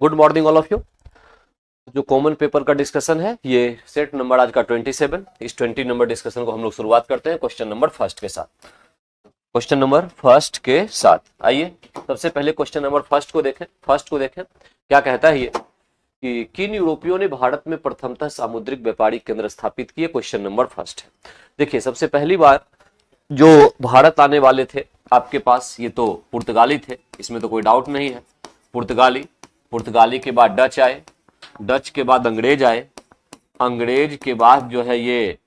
Good morning all of you. जो common paper का discussion है ये सेट नंबर आज का 27। इस 20 नंबर डिस्कशन को हम लोग शुरुआत करते हैं क्वेश्चन नंबर फर्स्ट के साथ। क्वेश्चन नंबर फर्स्ट के साथ आइए सबसे पहले क्वेश्चन नंबर फर्स्ट को देखें। क्या कहता है ये कि किन यूरोपियों ने भारत में प्रथमतः सामुद्रिक व्यापारी केंद्र स्थापित किए। क्वेश्चन नंबर फर्स्ट है। देखिए सबसे पहली बार जो भारत आने वाले थे आपके पास ये तो पुर्तगाली थे, इसमें तो कोई डाउट नहीं है। पुर्तगाली के बाद डच आए, डच के बाद अंग्रेज आए, अंग्रेज के बाद जो है ये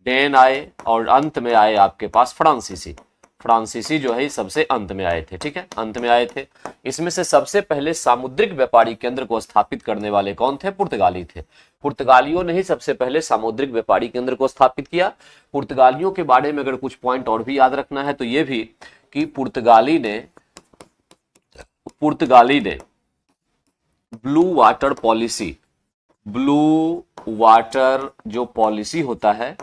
डेन आए और अंत में आए आपके पास फ्रांसीसी जो है सबसे अंत में आए थे। ठीक है, अंत में आए थे। इसमें से सबसे पहले सामुद्रिक व्यापारी केंद्र को स्थापित करने वाले कौन थे? पुर्तगाली थे। पुर्तगालियों ने ही सबसे पहले सामुद्रिक व्यापारी केंद्र को स्थापित किया। पुर्तगालियों के बारे में अगर कुछ पॉइंट और भी याद रखना है तो ये भी कि पुर्तगाली ने ब्लू वाटर जो पॉलिसी होता है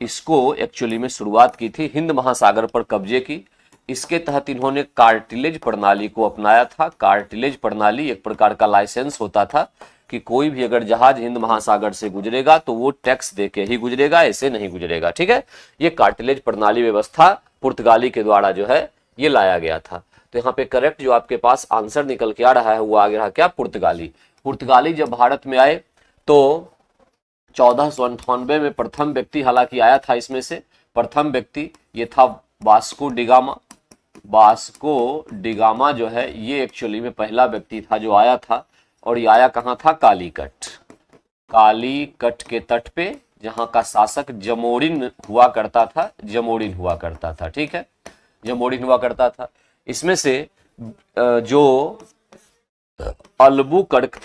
इसको एक्चुअली में शुरुआत की थी, हिंद महासागर पर कब्जे की। इसके तहत इन्होंने कार्टिलेज प्रणाली को अपनाया था। कार्टिलेज प्रणाली एक प्रकार का लाइसेंस होता था कि कोई भी अगर जहाज हिंद महासागर से गुजरेगा तो वो टैक्स देके ही गुजरेगा, ऐसे नहीं गुजरेगा। ठीक है, ये कार्टिलेज प्रणाली व्यवस्था पुर्तगाली के द्वारा जो है ये लाया गया था। तो यहाँ पे करेक्ट जो आपके पास आंसर निकल के आ रहा है वो आ गया क्या? पुर्तगाली जब भारत में आए तो 1498 में प्रथम व्यक्ति हालांकि आया था। इसमें से प्रथम व्यक्ति ये था वास्को डिगामा जो है ये एक्चुअली में पहला व्यक्ति था जो आया था। और ये आया कहाँ था? कालीकट के तट पे, जहां का शासक जमोरिन हुआ करता था। ठीक है, जमोरिन हुआ करता था। इसमें से जो अल्बुकर्क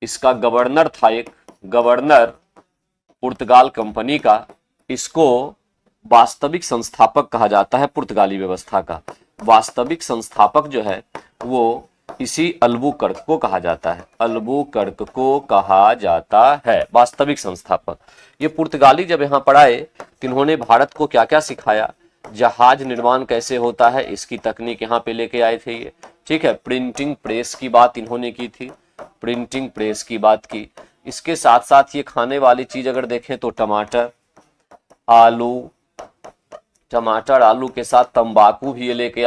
इसका गवर्नर था, एक गवर्नर पुर्तगाल कंपनी का, इसको वास्तविक संस्थापक कहा जाता है। पुर्तगाली व्यवस्था का वास्तविक संस्थापक जो है वो इसी अल्बुकर्क को कहा जाता है वास्तविक संस्थापक। ये पुर्तगाली जब यहाँ पर आए तो इन्होंने भारत को क्या क्या सिखाया? जहाज निर्माण कैसे होता है इसकी तकनीक यहाँ पे लेके आए थे ये। ठीक है, प्रिंटिंग प्रेस की बात इन्होंने की थी, इसके साथ साथ ये खाने वाली चीज अगर देखें तो टमाटर आलू के साथ तंबाकू भी लेके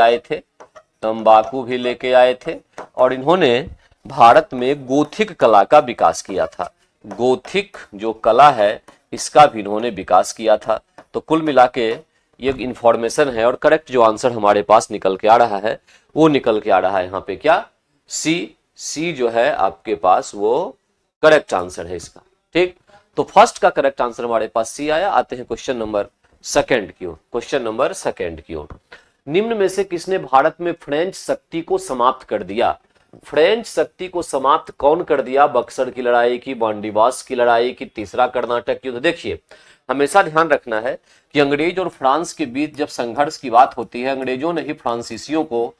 आए थे। और इन्होंने भारत में गोथिक कला का विकास किया था। गोथिक जो कला है इसका भी इन्होंने विकास किया था। तो कुल मिला के ये इंफॉर्मेशन है और करेक्ट जो आंसर हमारे पास निकल के आ रहा है वो निकल के आ रहा है यहाँ पे क्या? सी जो है आपके पास वो करेक्ट आंसर है इसका। ठीक, तो फर्स्ट का करेक्ट आंसर हमारे पास सी आया। आते हैं क्वेश्चन नंबर सेकंड की ओर। निम्न में से किसने भारत में फ्रेंच शक्ति को समाप्त कर दिया? फ्रेंच शक्ति को समाप्त कौन कर दिया? बक्सर की लड़ाई की, बांडीवास की लड़ाई की, तीसरा कर्नाटक युद्ध? देखिए हमेशा ध्यान रखना है कि अंग्रेज और फ्रांस के बीच जब संघर्ष की बात होती है, अंग्रेजों ने ही फ्रांसीसियों को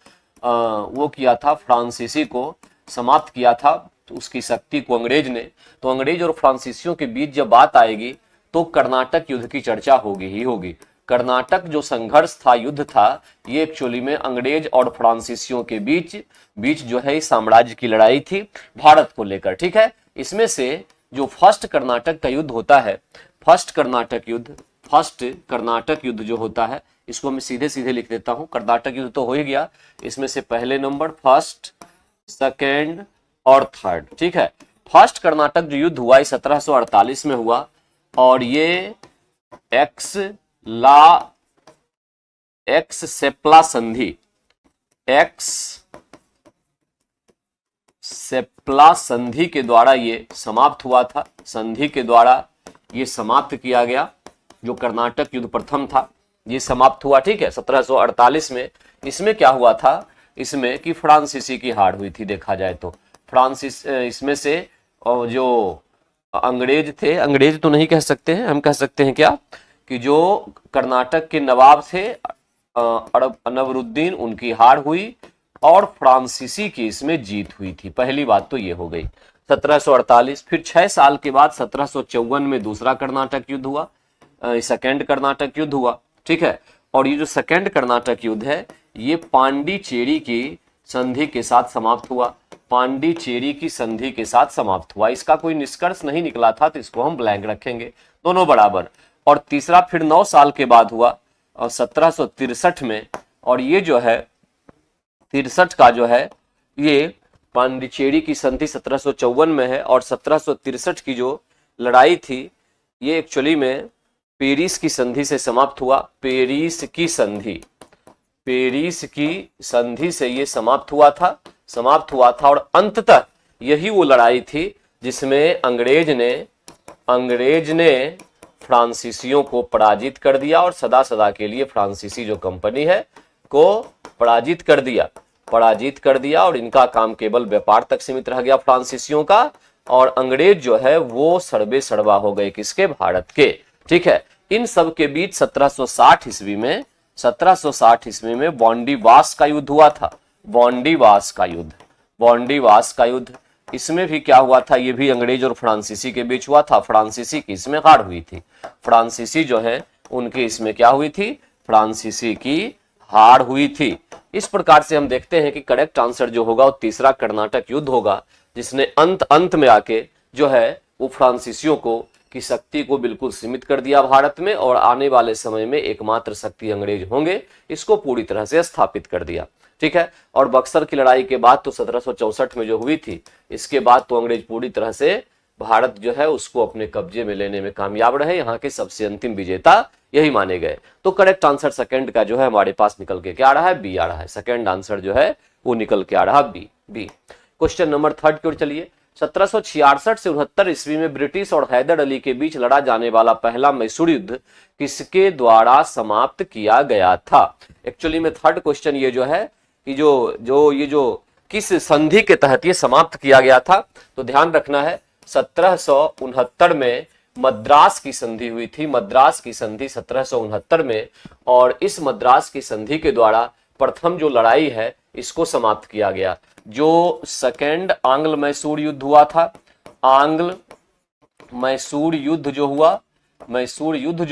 फ्रांसीसी को समाप्त किया था, उसकी शक्ति को अंग्रेज ने। तो अंग्रेज और फ्रांसीसियों के बीच जब बात आएगी तो कर्नाटक युद्ध की चर्चा होगी। कर्नाटक जो संघर्ष था, युद्ध था, ये एक्चुअली में अंग्रेज और फ्रांसीसियों के बीच जो है साम्राज्य की लड़ाई थी भारत को लेकर। ठीक है, इसमें से जो फर्स्ट कर्नाटक का युद्ध होता है, फर्स्ट कर्नाटक युद्ध जो होता है इसको मैं सीधे लिख देता हूं। कर्नाटक युद्ध तो हो ही गया, इसमें से पहले नंबर फर्स्ट, सेकेंड और थर्ड। ठीक है, फर्स्ट कर्नाटक जो युद्ध हुआ 1748 में हुआ और ये एक्स सेप्ला संधि के द्वारा ये समाप्त हुआ था। संधि के द्वारा ये समाप्त किया गया। जो कर्नाटक युद्ध प्रथम था ये समाप्त हुआ। ठीक है, 1748 में। इसमें क्या हुआ था? इसमें कि फ्रांसीसी की हार हुई थी। देखा जाए तो इसमें से जो अंग्रेज थे, अंग्रेज तो नहीं कह सकते हैं, हम कह सकते हैं क्या कि जो कर्नाटक के नवाब थे अनवरुद्दीन, उनकी हार हुई और फ्रांसीसी की इसमें जीत हुई थी। पहली बात तो ये हो गई 1748। फिर 6 साल के बाद 1754 में दूसरा कर्नाटक युद्ध हुआ, सेकेंड कर्नाटक युद्ध हुआ। ठीक है, और ये जो सेकेंड कर्नाटक युद्ध है ये पांडिचेरी की संधि के साथ समाप्त हुआ, पांडिचेरी की संधि के साथ समाप्त हुआ। इसका कोई निष्कर्ष नहीं निकला था तो इसको हम ब्लैंक रखेंगे, दोनों बराबर। और तीसरा फिर 9 साल के बाद हुआ और 1763 में, और ये जो है 63 का जो है ये पांडिचेरी की संधि 1754 में है, और 1763 की जो लड़ाई थी ये एक्चुअली में पेरिस की संधि से समाप्त हुआ। पेरिस की संधि से ये समाप्त हुआ था और अंततः यही वो लड़ाई थी जिसमें अंग्रेज ने फ्रांसीसियों को पराजित कर दिया और सदा सदा के लिए फ्रांसीसी जो कंपनी है को पराजित कर दिया और इनका काम केवल व्यापार तक सीमित रह गया फ्रांसीसियों का, और अंग्रेज जो है वो सड़बे सड़बा हो गए किसके, भारत के। ठीक है, इन सब के बीच 1760 ईस्वी में बॉन्डीवास का युद्ध हुआ था। बॉन्डीवास का युद्ध इसमें भी क्या हुआ था, ये भी अंग्रेज और फ्रांसीसी के बीच हुआ था। फ्रांसीसी की इसमें हार हुई थी, फ्रांसीसी जो है उनकी इसमें क्या हुई थी, फ्रांसीसी की हार हुई थी। इस प्रकार से हम देखते हैं कि करेक्ट आंसर जो होगा वो तीसरा कर्नाटक युद्ध होगा, जिसने अंत में आके जो है वो फ्रांसीसियों को की शक्ति को बिल्कुल सीमित कर दिया भारत में, और आने वाले समय में एकमात्र शक्ति अंग्रेज होंगे इसको पूरी तरह से स्थापित कर दिया। ठीक है, और बक्सर की लड़ाई के बाद तो 1764 में जो हुई थी, इसके बाद तो अंग्रेज पूरी तरह से भारत जो है उसको अपने कब्जे में लेने में कामयाब रहे। यहाँ के सबसे अंतिम विजेता यही माने गए। तो करेक्ट आंसर सेकंड का जो है हमारे पास निकल के क्या आ रहा है, बी आ रहा है। सेकंड आंसर जो है वो निकल के आ रहा बी। क्वेश्चन नंबर 3 की ओर चलिए। 1766 से 69 ईस्वी में ब्रिटिश और हैदर अली के बीच लड़ा जाने वाला पहला मैसूर युद्ध किसके द्वारा समाप्त किया गया था। एक्चुअली में थर्ड क्वेश्चन ये जो है कि जो किस संधि के तहत ये समाप्त किया गया था, तो ध्यान रखना है 1769 में मद्रास की संधि हुई थी। मद्रास की संधि 1769 में, और इस मद्रास की संधि के द्वारा प्रथम जो लड़ाई है इसको समाप्त किया गया। जो सेकेंड आंग्ल मैसूर युद्ध हुआ था, आंग्ल मैसूर युद्ध जो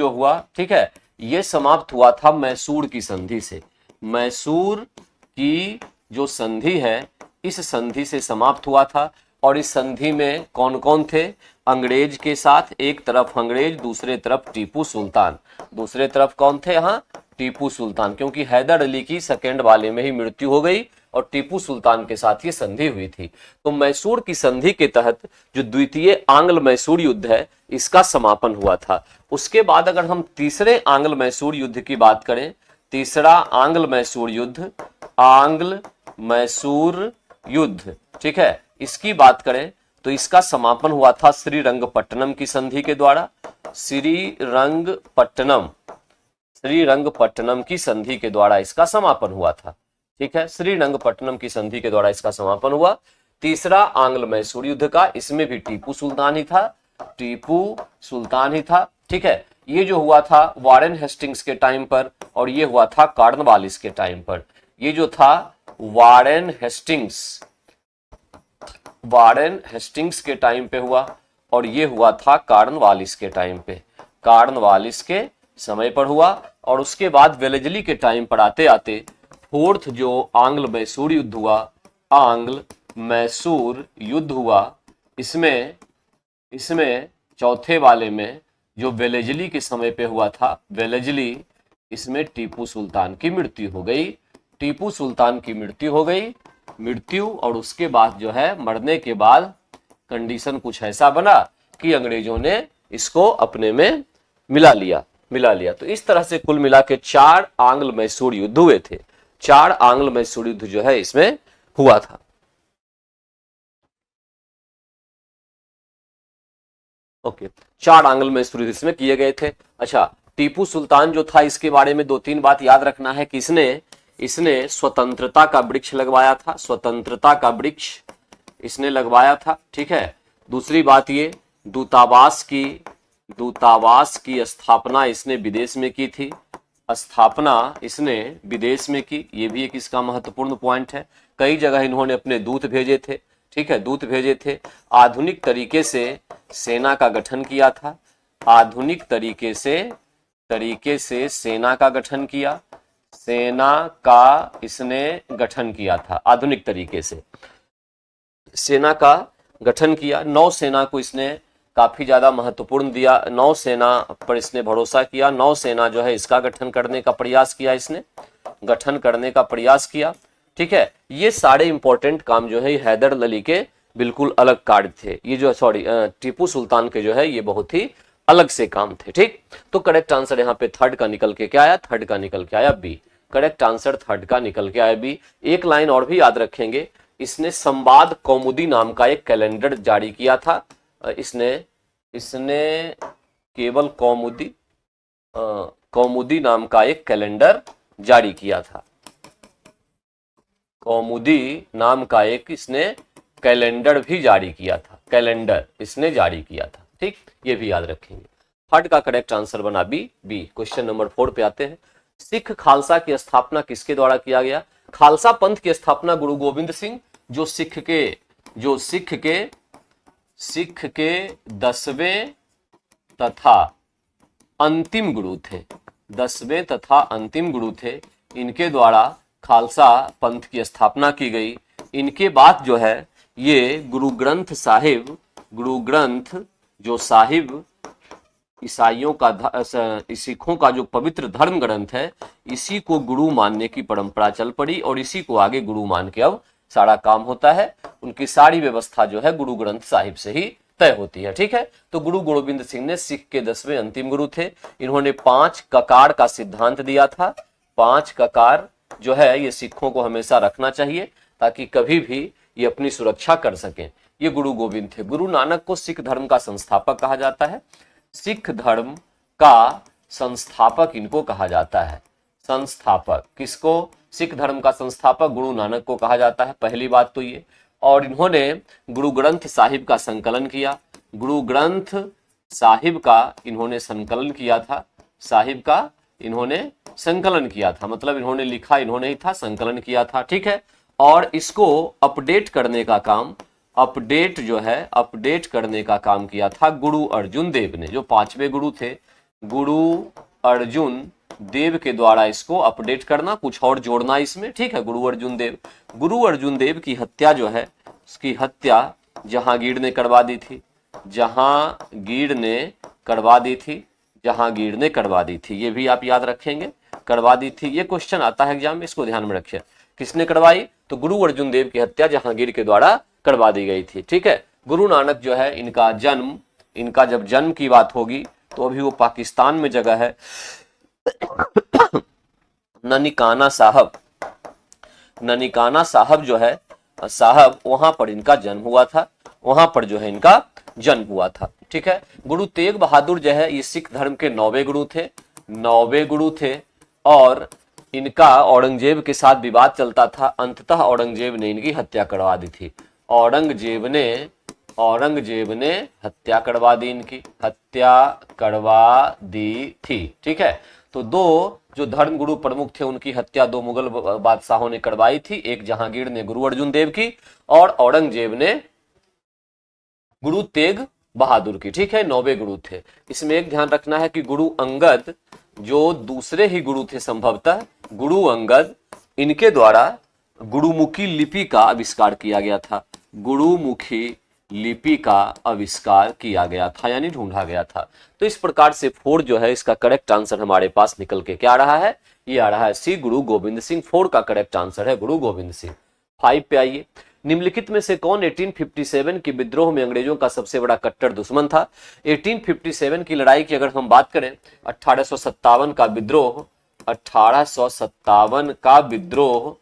हुआ, ठीक है, ये समाप्त हुआ था मैसूर की संधि से। मैसूर की जो संधि है इस संधि से समाप्त हुआ था, और इस संधि में कौन कौन थे, अंग्रेज के साथ, एक तरफ अंग्रेज दूसरे तरफ टीपू सुल्तान। दूसरे तरफ कौन थे, यहाँ टीपू सुल्तान, क्योंकि हैदर अली की सेकेंड वाले में ही मृत्यु हो गई और टीपू सुल्तान के साथ ये संधि हुई थी। तो मैसूर की संधि के तहत जो द्वितीय आंग्ल मैसूर युद्ध है इसका समापन हुआ था। उसके बाद अगर हम तीसरे आंग्ल मैसूर युद्ध की बात करें, तीसरा आंग्ल मैसूर युद्ध, ठीक है, इसकी बात करें तो इसका समापन हुआ था श्रीरंगपट्टनम की संधि के द्वारा। श्रीरंगपट्टनम की संधि के द्वारा इसका समापन हुआ था। ठीक है, श्रीरंगपट्टनम की संधि के द्वारा इसका समापन हुआ। तीसरा आंग्ल मैसूर युद्ध का, इसमें भी टीपू सुल्तान ही था। ठीक है, ये जो हुआ था वारेन हेस्टिंग्स के टाइम पर, और ये हुआ था कॉर्नवालिस के टाइम पर। ये जो था वारेन हेस्टिंग्स के टाइम पे हुआ, और ये हुआ था कॉर्नवालिस के टाइम पे, कॉर्नवालिस के समय पर हुआ। और उसके बाद वेलेजली के टाइम पर आते आते फोर्थ जो आंग्ल मैसूर युद्ध हुआ, इसमें चौथे वाले में जो वेलेजली के समय पे हुआ था, वेलेजली, इसमें टीपू सुल्तान की मृत्यु हो गई। और उसके बाद जो है मरने के बाद कंडीशन कुछ ऐसा बना कि अंग्रेजों ने इसको अपने में मिला लिया। तो इस तरह से कुल मिला के 4 आंग्ल मैसूर युद्ध हुए थे। 4 आंग्ल मैसूर युद्ध जो है इसमें हुआ था। ओके, 4 आंग्ल मैसूर युद्ध इसमें किए गए थे। अच्छा, टीपू सुल्तान जो था इसके बारे में 2-3 बात याद रखना है कि इसने स्वतंत्रता का वृक्ष लगवाया था। स्वतंत्रता का वृक्ष इसने लगवाया था। ठीक है, दूसरी बात ये दूतावास की स्थापना इसने विदेश में की थी। ये भी एक इसका महत्वपूर्ण पॉइंट है। कई जगह इन्होंने अपने दूत भेजे थे। ठीक है, दूत भेजे थे। आधुनिक तरीके से सेना का गठन किया था। सेना का इसने गठन किया था। आधुनिक तरीके से सेना का गठन किया। नौसेना को इसने काफी ज्यादा महत्वपूर्ण दिया, नौसेना पर इसने भरोसा किया। नौसेना जो है इसका गठन करने का प्रयास किया, इसने गठन करने का प्रयास किया। ठीक है, ये सारे इंपॉर्टेंट काम जो है हैदर अली के बिल्कुल अलग कार्य थे। ये जो सॉरी टीपू सुल्तान के जो है ये बहुत ही अलग से काम थे। ठीक, तो करेक्ट आंसर यहाँ पे थर्ड का निकल के क्या आया? थर्ड का निकल के आया बी। करेक्ट आंसर थर्ड का निकल के आया बी। एक लाइन और भी याद रखेंगे, इसने संवाद कौमुदी नाम का एक कैलेंडर जारी किया था। इसने केवल कौमुदी नाम का एक कैलेंडर जारी किया था। कौमुदी नाम का एक इसने कैलेंडर भी जारी किया था, कैलेंडर इसने जारी किया था। ठीक, ये भी याद रखेंगे। थर्ड का करेक्ट आंसर बना बी। क्वेश्चन नंबर 4 पे आते हैं। सिख खालसा की स्थापना किसके द्वारा किया गया? खालसा पंथ की स्थापना गुरु गोविंद सिंह, जो सिख के 10वें तथा अंतिम गुरु थे। 10वें तथा अंतिम गुरु थे, इनके द्वारा खालसा पंथ की स्थापना की गई। इनके बाद जो है ये गुरु ग्रंथ जो साहिब ईसाइयों का सिखों का जो पवित्र धर्म ग्रंथ है, इसी को गुरु मानने की परंपरा चल पड़ी और इसी को आगे गुरु मान के अब सारा काम होता है। उनकी सारी व्यवस्था जो है गुरु ग्रंथ साहिब से ही तय होती है। ठीक है, तो गुरु गोविंद सिंह ने सिख के 10वें अंतिम गुरु थे। इन्होंने 5 ककार का सिद्धांत दिया था। 5 ककार जो है ये सिखों को हमेशा रखना चाहिए ताकि कभी भी ये अपनी सुरक्षा कर सकें। ये गुरु गोविंद थे। गुरु नानक को सिख धर्म का संस्थापक कहा जाता है। सिख धर्म का संस्थापक इनको कहा जाता है। संस्थापक किसको? सिख धर्म का संस्थापक गुरु नानक को कहा जाता है। पहली बात तो ये। और इन्होंने गुरु ग्रंथ साहिब का संकलन किया। गुरु ग्रंथ साहिब का इन्होंने संकलन किया था। साहिब का इन्होंने संकलन किया था, मतलब इन्होंने लिखा इन्होंने ही था, संकलन किया था। ठीक है, और इसको अपडेट करने का काम, अपडेट करने का काम किया था गुरु अर्जुन देव ने, जो 5वें गुरु थे। गुरु अर्जुन देव के द्वारा इसको अपडेट करना, कुछ और जोड़ना इसमें। ठीक है, गुरु अर्जुन देव की हत्या जो है, उसकी हत्या जहांगीर ने करवा दी थी। जहांगीर ने करवा दी थी, ये भी आप याद रखेंगे, करवा दी थी। ये क्वेश्चन आता है एग्जाम में, इसको ध्यान में रखिए। किसने करवाई? तो गुरु अर्जुन देव की हत्या जहांगीर के द्वारा करवा दी गई थी। ठीक है, गुरु नानक जो है इनका जब जन्म की बात होगी तो अभी वो पाकिस्तान में जगह है ननकाना साहब जो है साहब, वहां पर इनका जन्म हुआ था। ठीक है, गुरु तेग बहादुर जो है ये सिख धर्म के 9वें गुरु थे और इनका औरंगजेब के साथ विवाद चलता था। अंततः औरंगजेब ने इनकी हत्या करवा दी थी। औरंगजेब ने हत्या करवा दी, इनकी हत्या करवा दी थी। ठीक है, तो 2 जो धर्म गुरु प्रमुख थे उनकी हत्या 2 मुगल बादशाहों ने करवाई थी। एक जहांगीर ने गुरु अर्जुन देव की और औरंगजेब ने गुरु तेग बहादुर की। ठीक है, 9वें गुरु थे। इसमें एक ध्यान रखना है कि गुरु अंगद जो दूसरे ही गुरु थे, संभवतः गुरु अंगद, इनके द्वारा गुरुमुखी लिपि का आविष्कार किया गया था। गुरुमुखी लिपि का आविष्कार किया गया था, यानी ढूंढा गया था। तो इस प्रकार से 4 जो है इसका करेक्ट आंसर हमारे पास निकल के क्या आ रहा है? ये आ रहा है सी, गुरु गोविंद सिंह। 4 का करेक्ट आंसर है गुरु गोविंद सिंह। 5 पे आइए। निम्नलिखित में से कौन 1857 की विद्रोह में अंग्रेजों का सबसे बड़ा कट्टर दुश्मन था? 1857 की लड़ाई की अगर हम बात करें, 1857 का विद्रोह, 1857 का विद्रोह,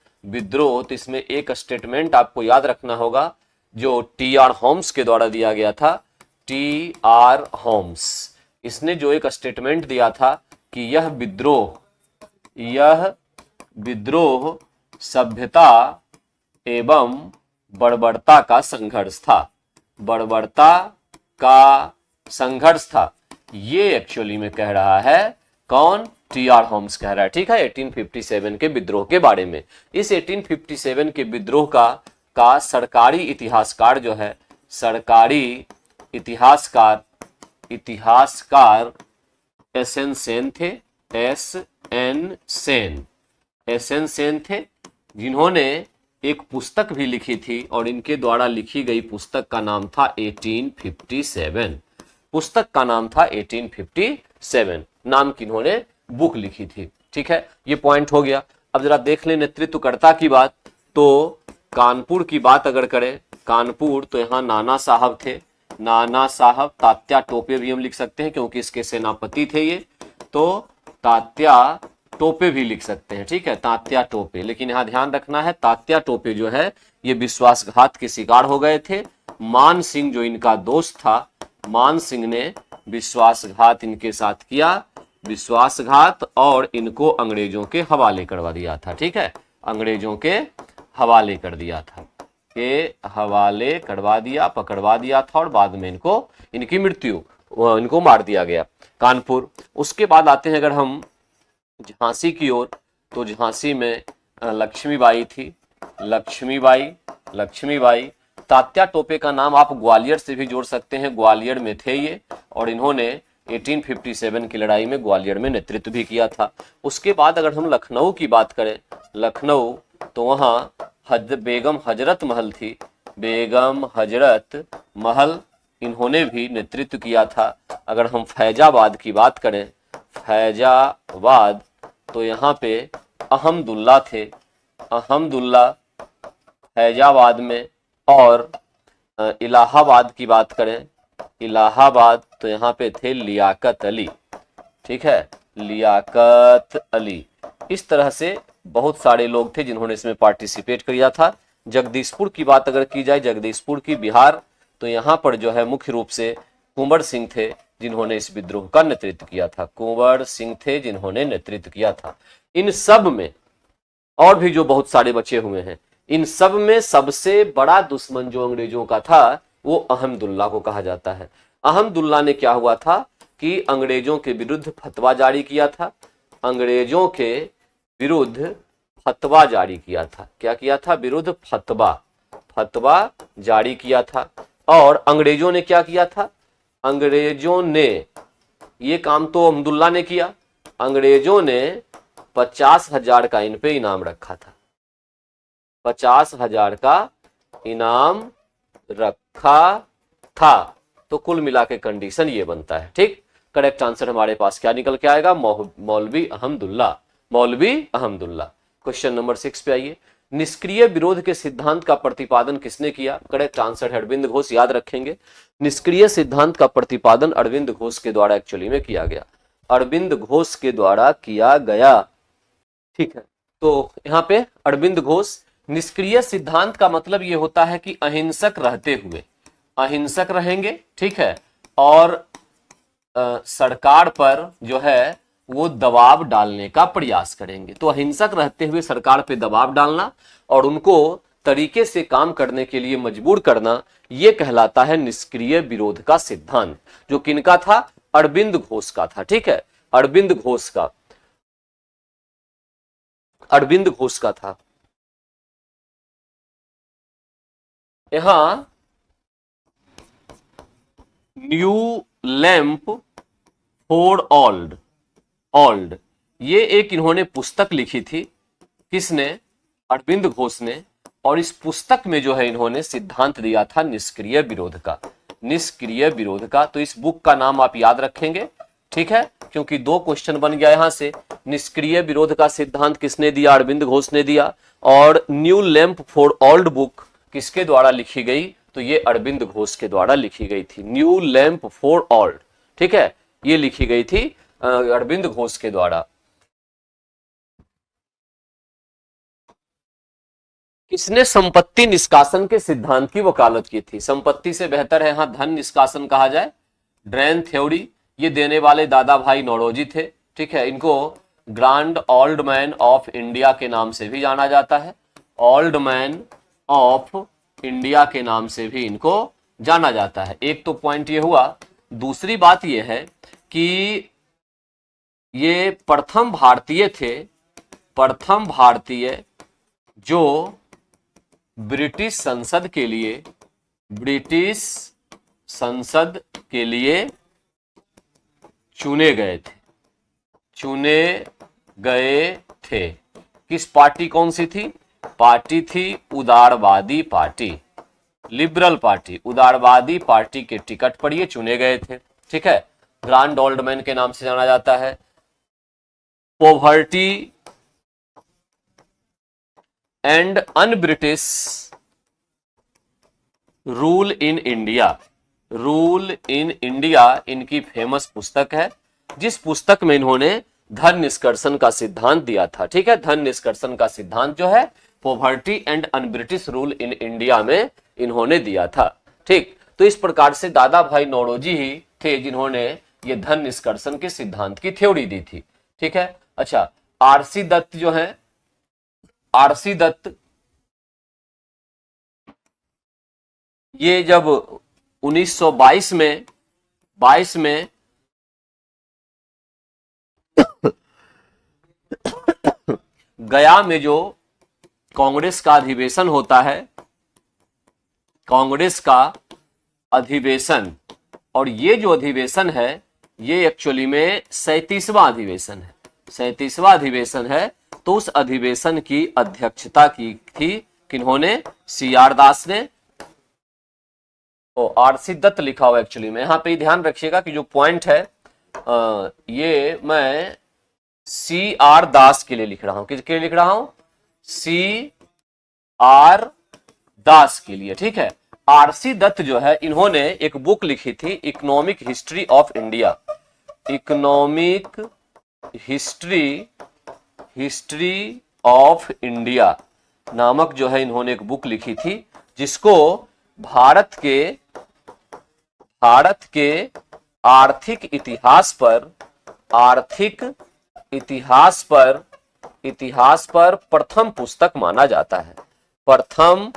तो इसमें एक स्टेटमेंट आपको याद रखना होगा जो टी.आर. होम्स के द्वारा दिया गया था। टी.आर. होम्स, इसने जो एक स्टेटमेंट दिया था कि यह विद्रोह सभ्यता एवं बर्बरता का संघर्ष था। ये एक्चुअली में कह रहा है कौन? टी.आर. होम्स कह रहा है। ठीक है, 1857 के विद्रोह के बारे में। इस 1857 के विद्रोह का सरकारी इतिहासकार जो है, सरकारी इतिहासकार एस.एन. सेन थे। एस.एन. सेन, एसएन सेन थे, जिन्होंने एक पुस्तक भी लिखी थी और इनके द्वारा लिखी गई पुस्तक का नाम था 1857। पुस्तक का नाम था 1857। नाम की इन्होंने बुक लिखी थी। ठीक है, ये पॉइंट हो गया। अब जरा देख लें नेतृत्वकर्ता की बात। तो कानपुर की बात अगर करें, कानपुर, तो यहां नाना साहब थे, नाना साहब। तात्या टोपे भी हम लिख सकते हैं क्योंकि इसके सेनापति थे ये, तो तात्या टोपे भी लिख सकते हैं। ठीक है, तात्या टोपे। लेकिन यहां ध्यान रखना है, तात्या टोपे जो है ये विश्वासघात के शिकार हो गए थे। मान सिंह जो इनका दोस्त था, मान सिंह ने विश्वासघात इनके साथ किया, विश्वासघात, और इनको अंग्रेजों के हवाले करवा दिया था। ठीक है, अंग्रेजों के हवाले कर दिया था, के हवाले करवा दिया, पकड़वा दिया था, और बाद में इनको, इनकी मृत्यु, इनको मार दिया गया। कानपुर। उसके बाद आते हैं अगर हम झांसी की ओर, तो झांसी में लक्ष्मीबाई थी, लक्ष्मीबाई, लक्ष्मीबाई। तात्या टोपे का नाम आप ग्वालियर से भी जोड़ सकते हैं, ग्वालियर में थे ये, और इन्होंने 1857 की लड़ाई में ग्वालियर में नेतृत्व भी किया था। उसके बाद अगर हम लखनऊ की बात करें, लखनऊ, तो वहां बेगम हजरत महल थी, बेगम हजरत महल, इन्होंने भी नेतृत्व किया था। अगर हम फैजाबाद की बात करें, फैजाबाद, तो यहाँ पे अहमदुल्ला थे, अहमदुल्ला फैजाबाद में। और इलाहाबाद की बात करें, इलाहाबाद, तो यहाँ पे थे लियाकत अली। ठीक है, लियाकत अली। इस तरह से बहुत सारे लोग थे जिन्होंने इसमें पार्टिसिपेट किया था। जगदीशपुर की बात अगर की जाए, जगदीशपुर की, बिहार, तो यहाँ पर जो है मुख्य रूप से कुंवर सिंह थे जिन्होंने इस विद्रोह का नेतृत्व किया था, कुंवर सिंह थे जिन्होंने नेतृत्व किया था। इन सब में और भी जो बहुत सारे बचे हुए हैं, इन सब में सबसे बड़ा दुश्मन जो अंग्रेजों का था वो अहमदुल्ला को कहा जाता है। अहमदुल्ला ने क्या हुआ था कि अंग्रेजों के विरुद्ध फतवा जारी किया था, अंग्रेजों के विरुद्ध फतवा जारी किया था। क्या किया था? विरुद्ध फतवा, फतवा जारी किया था। और अंग्रेजों ने क्या किया था? अंग्रेजों ने, ये काम तो अहमदुल्ला ने किया, अंग्रेजों ने 50,000 का इन पे इनाम रखा था, 50,000 का इनाम रखा था। तो कुल मिला के कंडीशन ये बनता है। ठीक, करेक्ट आंसर हमारे पास क्या निकल के आएगा? मौलवी अहमदुल्ला, मौलवी अहमदुल्ला। क्वेश्चन नंबर 6 पे आइए। निष्क्रिय विरोध के सिद्धांत का प्रतिपादन किसने किया? करेक्ट आंसर है अरविंद घोष। याद रखेंगे, निष्क्रिय सिद्धांत का प्रतिपादन अरविंद घोष के द्वारा एक्चुअली में किया गया, अरविंद घोष के द्वारा किया गया। ठीक है, तो यहाँ पे अरविंद घोष। निष्क्रिय सिद्धांत का मतलब ये होता है कि अहिंसक रहते हुए, अहिंसक रहेंगे, ठीक है, और सरकार पर जो है वो दबाव डालने का प्रयास करेंगे। तो अहिंसक रहते हुए सरकार पे दबाव डालना और उनको तरीके से काम करने के लिए मजबूर करना, यह कहलाता है निष्क्रिय विरोध का सिद्धांत, जो किनका था? अरविंद घोष का था। ठीक है, अरविंद घोष का, अरविंद घोष का था। यहां new lamp for old, old, ये एक इन्होंने पुस्तक लिखी थी। किसने? अरविंद घोष ने। और इस पुस्तक में जो है इन्होंने सिद्धांत दिया था निष्क्रिय विरोध का, निष्क्रिय विरोध का। तो इस बुक का नाम आप याद रखेंगे, ठीक है, क्योंकि 2 क्वेश्चन बन गया यहां से। निष्क्रिय विरोध का सिद्धांत किसने दिया? अरविंद घोष ने दिया। और new lamp for old book किसके द्वारा लिखी गई? तो ये अरविंद घोष के द्वारा लिखी गई थी। न्यू लैंप फॉर ओल्ड, ठीक है, ये लिखी गई थी अरविंद घोष के द्वारा। किसने संपत्ति निष्कासन के सिद्धांत की वकालत की थी? संपत्ति से बेहतर है यहां धन निष्कासन कहा जाए, ड्रेन थ्योरी। ये देने वाले दादा भाई नौरोजी थे। ठीक है, इनको grand old man of India के नाम से भी जाना जाता है, ओल्ड मैन ऑफ इंडिया के नाम से भी इनको जाना जाता है। एक तो पॉइंट ये हुआ। दूसरी बात ये है कि ये प्रथम भारतीय थे, प्रथम भारतीय जो ब्रिटिश संसद के लिए, ब्रिटिश संसद के लिए चुने गए थे, चुने गए थे। किस पार्टी कौन सी थी? पार्टी थी उदारवादी पार्टी, लिबरल पार्टी, उदारवादी पार्टी के टिकट पर ये चुने गए थे। ठीक है, ग्रांड ओल्ड मैन के नाम से जाना जाता है। Poverty and un British rule in India, rule in India इनकी फेमस पुस्तक है, जिस पुस्तक में इन्होंने धन निष्कर्षण का सिद्धांत दिया था। ठीक है, धन निष्कर्षण का सिद्धांत जो है poverty and un British rule in India में इन्होंने दिया था। ठीक, तो इस प्रकार से दादा भाई नौरोजी ही थे जिन्होंने ये धन निष्कर्षण के सिद्धांत की थ्योरी दी थी। ठीक है, अच्छा, आरसी दत्त जो है, आरसी दत्त ये जब 1922 में गया में जो कांग्रेस का अधिवेशन होता है, कांग्रेस का अधिवेशन, और ये जो अधिवेशन है ये एक्चुअली में 37वां अधिवेशन है, 37वां अधिवेशन है। तो उस अधिवेशन की अध्यक्षता की थी किन्होंने? सी आर दास ने। आरसी दत्त लिखा हुआ एक्चुअली में, यहां पे ध्यान रखिएगा कि जो पॉइंट है ये मैं सी आर दास के लिए लिख रहा हूं। किसके लिए लिख रहा हूं? सी आर दास के लिए। ठीक है, आरसी दत्त जो है इन्होंने एक बुक लिखी थी, economic history of India, economic history of India नामक जो है इन्होंने एक बुक लिखी थी, जिसको भारत के आर्थिक इतिहास पर प्रथम पुस्तक माना जाता है, प्रथम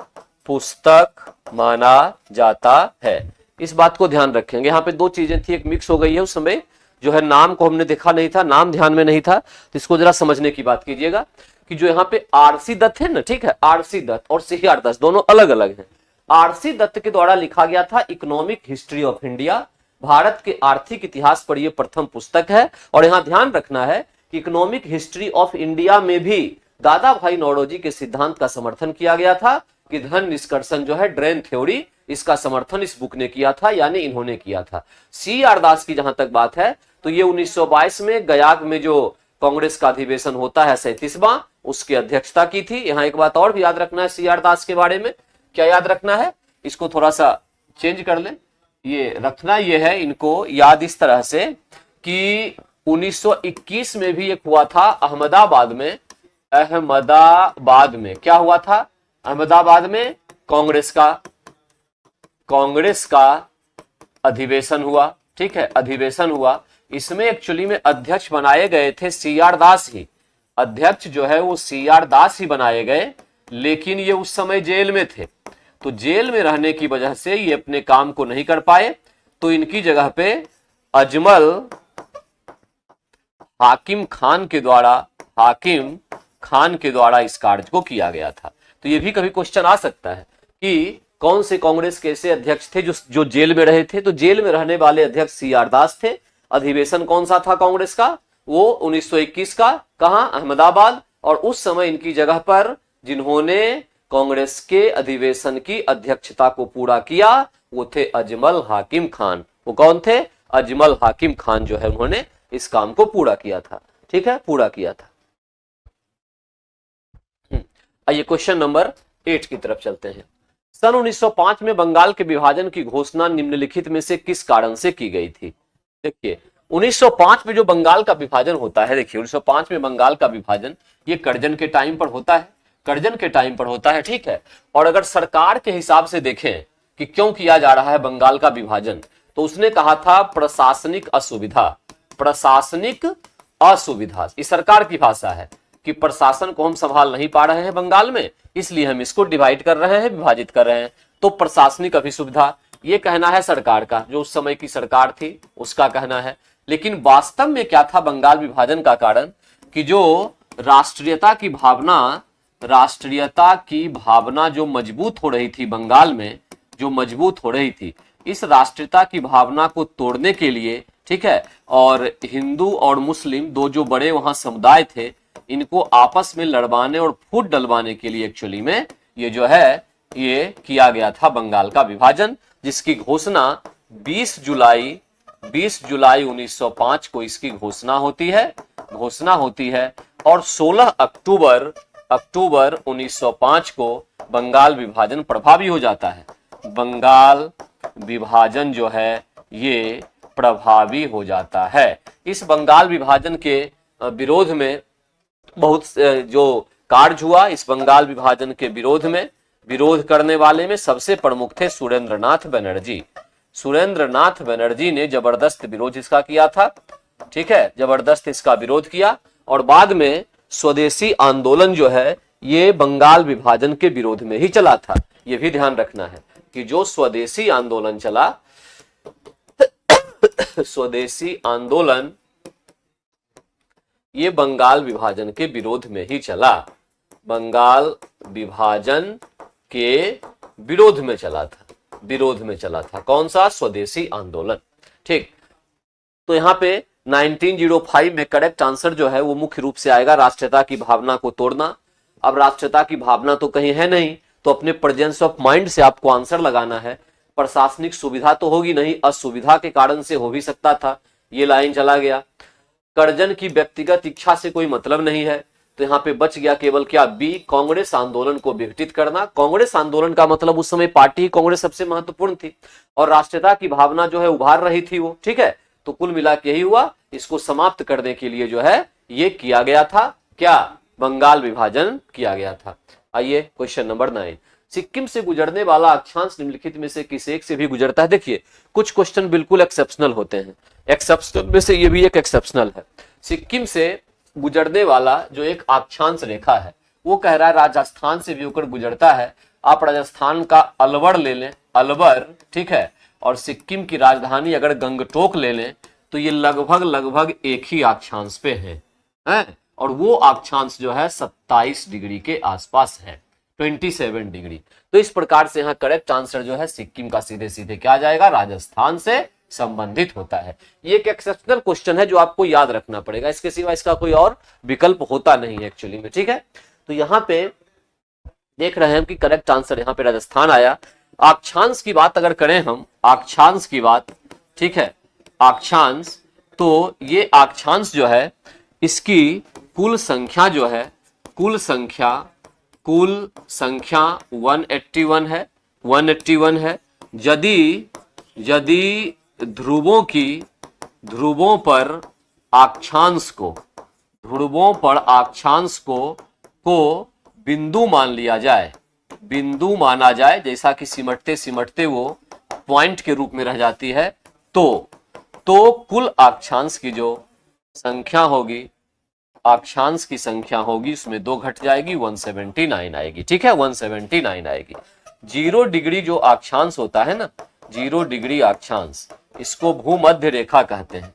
पुस्तक माना जाता है। इस बात को ध्यान रखेंगे। यहाँ पे दो चीजें थी, एक मिक्स हो गई है, उस समय जो है नाम को हमने देखा नहीं था, नाम ध्यान में नहीं था, तो इसको जरा समझने की बात कीजिएगा कि जो यहाँ पे आरसी दत्त है ना, ठीक है, आरसी दत्त और सी आर दत्त दोनों अलग अलग हैं। आरसी दत्त के द्वारा लिखा गया था economic history of India, Bharat के आर्थिक इतिहास पर यह प्रथम पुस्तक है। और यहां ध्यान रखना है कि इकोनॉमिक हिस्ट्री ऑफ इंडिया में भी दादा भाई नौरोजी के सिद्धांत का समर्थन किया गया था कि धन निष्कर्षण जो है ड्रेन थ्योरी, इसका समर्थन इस बुक ने किया था, यानी इन्होंने किया था। सी आर दास की जहां तक बात है तो ये 1922 में गया में जो कांग्रेस का अधिवेशन होता है 37वां, उसकी अध्यक्षता की थी। यहां एक बात और भी याद रखना है सी आर दास के बारे में, क्या याद रखना है, इसको थोड़ा सा चेंज कर ले, ये रखना ये है इनको याद इस तरह से कि 1921 में भी एक हुआ था अहमदाबाद में क्या हुआ था? अहमदाबाद में कांग्रेस का अधिवेशन हुआ। ठीक है, अधिवेशन हुआ, इसमें एक्चुअली में अध्यक्ष बनाए गए थे सी आर दास ही, अध्यक्ष जो है वो सी आर दास ही बनाए गए, लेकिन ये उस समय जेल में थे, तो जेल में रहने की वजह से ये अपने काम को नहीं कर पाए, तो इनकी जगह पे अजमल हाकिम खान के द्वारा इस कार्य को किया गया था। तो ये भी कभी क्वेश्चन आ सकता है कि कौन से कांग्रेस के ऐसे अध्यक्ष थे जो जेल में रहे थे? तो जेल में रहने वाले अध्यक्ष सी आर दास थे। अधिवेशन कौन सा था कांग्रेस का? वो 1921 का, कहां? अहमदाबाद। और उस समय इनकी जगह पर जिन्होंने कांग्रेस के अधिवेशन की अध्यक्षता को पूरा किया वो थे अजमल हाकिम खान। वो कौन थे? अजमल हाकिम खान जो है उन्होंने इस काम को पूरा किया था। ठीक है, पूरा किया था। आइए क्वेश्चन नंबर 8 की तरफ चलते हैं। सन 1905 में बंगाल के विभाजन की घोषणा निम्नलिखित में से किस कारण से की गई थी? देखिए 1905 में जो बंगाल का विभाजन होता है, देखिए 1905 में बंगाल का विभाजन ये कर्जन के टाइम पर होता है, कर्जन के टाइम पर होता है। ठीक है, और अगर सरकार के हिसाब से देखें कि क्यों किया जा रहा है बंगाल का विभाजन, तो उसने कहा था प्रशासनिक असुविधा, प्रशासनिक असुविधा। इस सरकार की भाषा है कि प्रशासन को हम संभाल नहीं पा रहे हैं बंगाल में, इसलिए हम इसको डिवाइड कर रहे हैं, विभाजित कर रहे हैं, तो प्रशासनिक असुविधा, ये कहना है सरकार का, जो उस समय की सरकार थी उसका कहना है। लेकिन वास्तव में क्या था बंगाल विभाजन का कारण? कि जो राष्ट्रीयता की भावना जो मजबूत हो रही थी बंगाल में, जो मजबूत हो रही थी, इस राष्ट्रीयता की भावना को तोड़ने के लिए, ठीक है, और हिंदू और मुस्लिम दो जो बड़े वहां समुदाय थे, इनको आपस में लड़वाने और फूट डलवाने के लिए एक्चुअली में ये जो है ये किया गया था बंगाल का विभाजन, जिसकी घोषणा 20 जुलाई 1905 को इसकी घोषणा होती है और 16 अक्टूबर 1905 को बंगाल विभाजन प्रभावी हो जाता है। बंगाल विभाजन जो है ये प्रभावी हो जाता है। इस बंगाल विभाजन के विरोध में बहुत जो कार्य हुआ, इस बंगाल विभाजन के विरोध करने वाले में सबसे प्रमुख थे सुरेंद्रनाथ बनर्जी। सुरेंद्रनाथ बनर्जी ने जबरदस्त विरोध इसका किया था, ठीक है, जबरदस्त इसका विरोध किया और बाद में स्वदेशी आंदोलन जो है ये बंगाल विभाजन के विरोध में ही चला था। यह भी ध्यान रखना है कि जो स्वदेशी आंदोलन चला स्वदेशी आंदोलन ये बंगाल विभाजन के विरोध में ही चला, बंगाल विभाजन के विरोध में चला था। कौन सा? स्वदेशी आंदोलन। ठीक, तो यहां पे 1905 में करेक्ट आंसर जो है वो मुख्य रूप से आएगा राष्ट्रीयता की भावना को तोड़ना। अब राष्ट्रीयता की भावना तो कहीं है नहीं, तो अपने प्रेजेंस ऑफ माइंड से आपको आंसर लगाना है। प्रशासनिक सुविधा तो होगी नहीं, असुविधा के कारण से हो भी सकता था, ये लाइन चला गया। कर्जन की व्यक्तिगत इच्छा से कोई मतलब नहीं है, तो यहां पे बच गया केवल क्या? बी, कांग्रेस आंदोलन को विघटित करना। कांग्रेस आंदोलन का मतलब उस समय पार्टी कांग्रेस सबसे महत्वपूर्ण थी और राष्ट्रीयता की भावना जो है उभार रही थी वो, ठीक है। तो कुल मिला के यही हुआ, इसको समाप्त करने के लिए जो है ये किया गया था, क्या? बंगाल विभाजन किया गया था। आइए क्वेश्चन नंबर 9, सिक्किम से गुजरने वाला अक्षांश निम्नलिखित में से किस एक से भी गुजरता है? देखिए कुछ क्वेश्चन बिल्कुल एक्सेप्शनल होते हैं, एक्सेप्शनल में से ये भी एक एक्सेप्शनल है। सिक्किम से गुजरने वाला जो एक अक्षांश रेखा है वो कह रहा है राजस्थान से भी होकर गुजरता है। आप राजस्थान का अलवर ले लें, अलवर, ठीक है, और सिक्किम की राजधानी अगर गंगटोक ले लें तो ये लगभग एक ही अक्षांश पे है, और वो अक्षांश जो है 27 डिग्री के आसपास है, 27 डिग्री। तो इस प्रकार से यहाँ करेक्ट आंसर जो है सिक्किम का सीधे सीधे क्या आ जाएगा? राजस्थान से संबंधित होता है। ये एक एक्सेप्शनल क्वेश्चन है जो आपको याद रखना पड़ेगा, इसके सिवा इसका कोई और विकल्प होता नहीं है एक्चुअली में, ठीक है। तो यहाँ पे देख रहे हैं कि करेक्ट आंसर यहाँ पे राजस्थान आया। अक्षांश की बात अगर करें हम, अक्षांश की बात, ठीक है, अक्षांश, तो ये अक्षांश जो है इसकी कुल संख्या जो है, कुल संख्या 181 है, 181 है। यदि ध्रुवों पर अक्षांश को बिंदु मान लिया जाए, बिंदु माना जाए, जैसा कि सिमटते सिमटते वो पॉइंट के रूप में रह जाती है, तो कुल अक्षांश की जो संख्या होगी, अक्षांश की संख्या होगी उसमें 2 घट जाएगी, 179 आएगी, ठीक है, 179 आएगी। 0 डिग्री जो अक्षांश होता है ना, 0 डिग्री अक्षांश, इसको भूमध्य रेखा कहते हैं,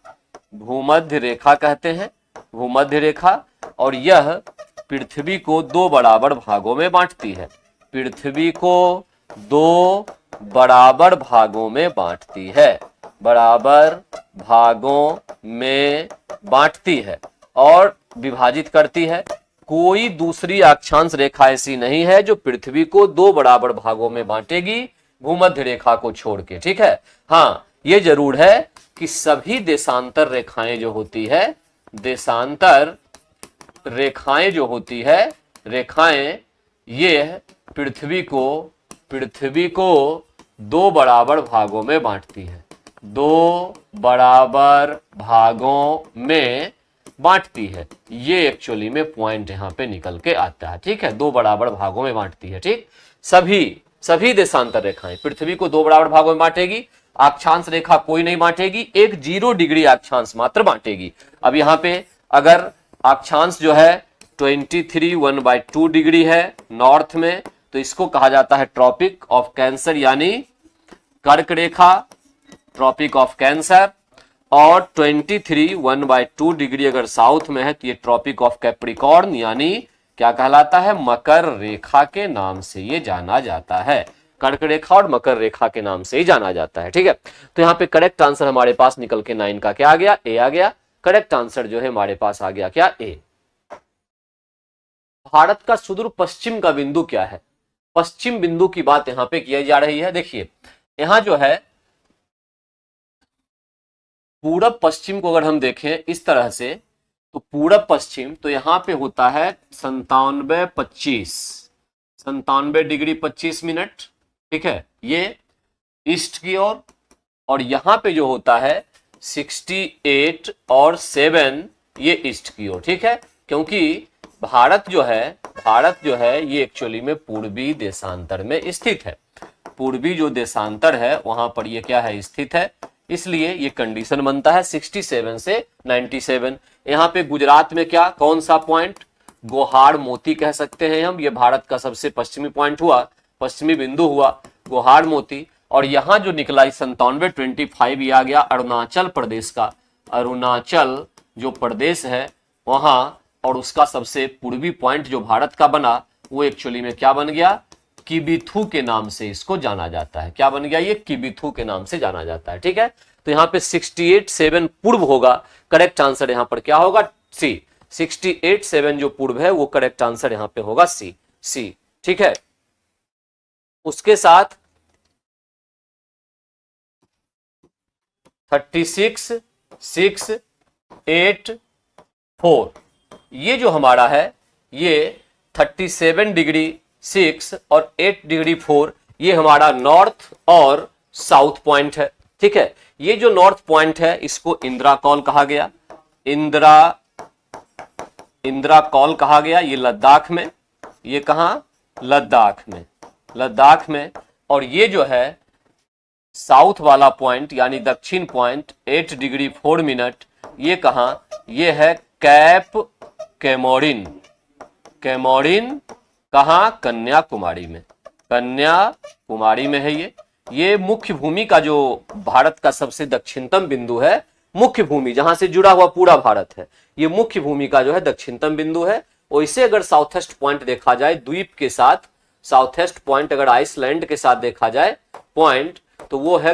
भूमध्य रेखा कहते हैं, भूमध्य रेखा। और यह पृथ्वी को 2 बराबर भागों में बांटती है, पृथ्वी को 2 बराबर भागों में बांटती है, बराबर भागों में बांटती है और विभाजित करती है। कोई दूसरी अक्षांश रेखा ऐसी नहीं है जो पृथ्वी को 2 बराबर भागों में बांटेगी भूमध्य रेखा को छोड़ के, ठीक है। हाँ, ये जरूर है कि सभी देशांतर रेखाएं जो होती है, देशांतर रेखाएं जो होती है, रेखाएं ये पृथ्वी को 2 बराबर भागों में बांटती है, 2 बराबर भागों में बांटती है। ये एक्चुअली में पॉइंट यहां पे निकल के आता है, ठीक है, 2 बराबर भागों में बांटती है, ठीक। सभी देशांतर रेखाएं पृथ्वी को 2 बराबर भागों में बांटेगी, अक्षांश रेखा कोई नहीं बांटेगी, एक 0 डिग्री अक्षांश मात्र बांटेगी। अब यहाँ पे अगर अक्षांश जो है 23 1/2 डिग्री है नॉर्थ में, तो इसको कहा जाता है ट्रॉपिक ऑफ कैंसर, यानी कर्क रेखा, ट्रॉपिक ऑफ कैंसर। और 23 1/2 डिग्री अगर साउथ में है तो ये ट्रॉपिक ऑफ कैप्रिकॉर्न, यानी क्या कहलाता है? मकर रेखा के नाम से ये जाना जाता है, कर्क रेखा और मकर रेखा के नाम से ही जाना जाता है, ठीक है। तो यहाँ पे करेक्ट आंसर हमारे पास निकल के 9 का क्या आ गया? ए आ गया। करेक्ट आंसर जो है हमारे पास आ गया क्या? ए। भारत का सुदूर पश्चिम का बिंदु क्या है? पश्चिम बिंदु की बात यहां पे की जा रही है। देखिए यहां जो है पूरब पश्चिम को अगर हम देखें इस तरह से, तो पूरब पश्चिम तो यहां पे होता है 97 डिग्री 25 मिनट, ठीक है, ये ईस्ट की ओर। और यहां पे जो होता है 68 और 7 ये ईस्ट की ओर, ठीक है, क्योंकि भारत जो है ये एक्चुअली में पूर्वी देशांतर में स्थित है। पूर्वी जो देशांतर है वहां पर ये क्या है, स्थित है, इसलिए ये कंडीशन बनता है 67 से 97। यहाँ पे गुजरात में क्या, कौन सा पॉइंट, गोहाड़ मोती कह सकते हैं हम, ये भारत का सबसे पश्चिमी पॉइंट हुआ, पश्चिमी बिंदु हुआ गोहाड़ मोती। और यहां जो निकला 97-25 ये आ गया अरुणाचल प्रदेश का, अरुणाचल जो प्रदेश है वहां, और उसका सबसे पूर्वी पॉइंट जो भारत का बना वो एक्चुअली में क्या बन गया, किबिथु के नाम से इसको जाना जाता है। क्या बन गया, ये किबिथु के नाम से जाना जाता है, ठीक है। तो यहाँ पे 68-7 पूर्व होगा, करेक्ट आंसर यहाँ पर क्या होगा, सी। 68-7 जो पूर्व है वो करेक्ट आंसर यहाँ पे होगा सी, ठीक है। उसके साथ 36-6-8-4 ये जो हमारा है ये 37 डिग्री 6 और 8 डिग्री 4 ये हमारा नॉर्थ और साउथ पॉइंट है, ठीक है। ये जो नॉर्थ पॉइंट है इसको इंदिरा कॉल कहा गया, इंदिरा कॉल कहा गया। ये लद्दाख में, ये कहां, लद्दाख में। और ये जो है साउथ वाला पॉइंट यानी दक्षिण पॉइंट 8 डिग्री 4 मिनट ये कहां, ये है कैप कैमोरिन कहां, कन्याकुमारी में है ये मुख्य भूमि का जो भारत का सबसे दक्षिणतम बिंदु है, मुख्य भूमि जहां से जुड़ा हुआ पूरा भारत है, ये मुख्य भूमि का जो है दक्षिणतम बिंदु है। वैसे अगर साउथेस्ट पॉइंट देखा जाए द्वीप के साथ, साउथेस्ट पॉइंट अगर आइसलैंड के साथ देखा जाए पॉइंट, तो वो है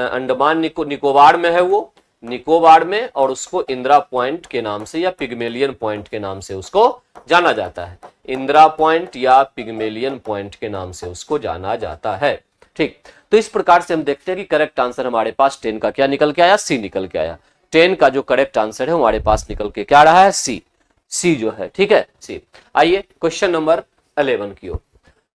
अंडमान निकोबार में है, वो निकोबार में, और उसको इंदिरा पॉइंट के नाम से या पिग्मेलियन पॉइंट के नाम से उसको जाना जाता है। इंदिरा पॉइंट या पिग्मेलियन पॉइंट के नाम से उसको जाना जाता है, ठीक। तो इस प्रकार से हम देखते हैं कि करेक्ट आंसर हमारे पास 10 का क्या निकल के आया, सी निकल के आया। 10 का जो करेक्ट आंसर है हमारे पास निकल के क्या रहा है, सी जो है, ठीक है, सी। आइए क्वेश्चन नंबर 11 की ओर।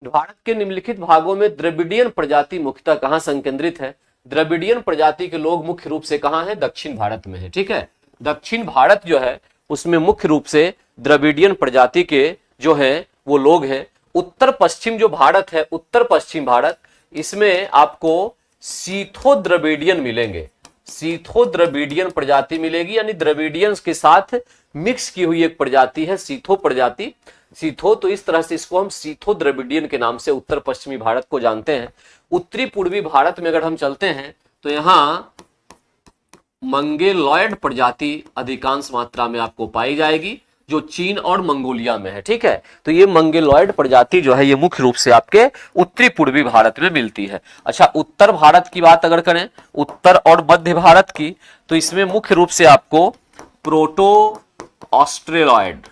भारत के निम्नलिखित भागों में द्रविडियन प्रजाति मुख्यतः कहां संकेंद्रित है? द्रविडियन प्रजाति के लोग मुख्य रूप से कहां है, दक्षिण भारत में है, ठीक है। दक्षिण भारत जो है उसमें मुख्य रूप से द्रविडियन प्रजाति के जो है वो लोग हैं। उत्तर पश्चिम जो भारत है, उत्तर पश्चिम भारत, इसमें आपको सीथो द्रविडियन मिलेंगे, सीथो द्रविडियन प्रजाति मिलेगी, यानी द्रविडियंस के साथ मिक्स की हुई एक प्रजाति है सीथो प्रजाति, सीथो। तो इस तरह से इसको हम सीथो द्रविडियन के नाम से उत्तर पश्चिमी भारत को जानते हैं। उत्तरी पूर्वी भारत में अगर हम चलते हैं तो यहां मंगोलॉयड प्रजाति अधिकांश मात्रा में आपको पाई जाएगी, जो चीन और मंगोलिया में है, ठीक है। तो ये मंगोलॉयड प्रजाति जो है ये मुख्य रूप से आपके उत्तरी पूर्वी भारत में मिलती है। अच्छा, उत्तर भारत की बात अगर करें, उत्तर और मध्य भारत की, तो इसमें मुख्य रूप से आपको प्रोटो ऑस्ट्रेलॉयड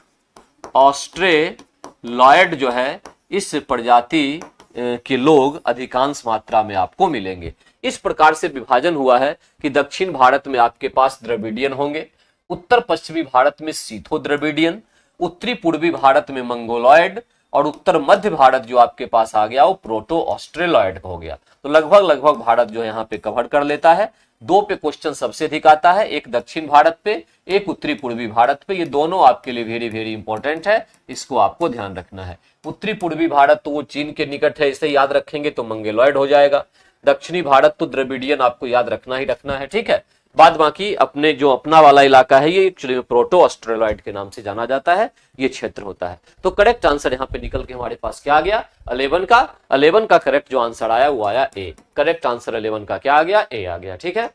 जो है इस प्रजाति के लोग अधिकांश मात्रा में आपको मिलेंगे। इस प्रकार से विभाजन हुआ है कि दक्षिण भारत में आपके पास द्रविडियन होंगे, उत्तर पश्चिमी भारत में सीथो द्रविडियन, उत्तरी पूर्वी भारत में मंगोलॉयड, और उत्तर मध्य भारत जो आपके पास आ गया वो प्रोटो ऑस्ट्रेलॉयड हो गया। तो लगभग भारत जो है यहाँ पे कवर कर लेता है। 2 पे क्वेश्चन सबसे अधिक आता है, एक दक्षिण भारत पे, एक उत्तरी पूर्वी भारत पे। ये दोनों आपके लिए वेरी इंपॉर्टेंट है, इसको आपको ध्यान रखना है। उत्तरी पूर्वी भारत तो वो चीन के निकट है, इसे याद रखेंगे तो मंगोलॉयड हो जाएगा। दक्षिणी भारत तो द्रविडियन आपको याद रखना ही रखना है, ठीक है। बाद बाकी अपने जो अपना वाला इलाका है ये एक्चुअली प्रोटो ऑस्ट्रेलॉयड के नाम से जाना जाता है, ये क्षेत्र होता है। तो करेक्ट आंसर यहाँ पे निकल के हमारे पास क्या आ गया, 11 का करेक्ट जो आंसर आया वो आया ए। करेक्ट आंसर 11 का क्या आ गया, ए आ गया, ठीक है।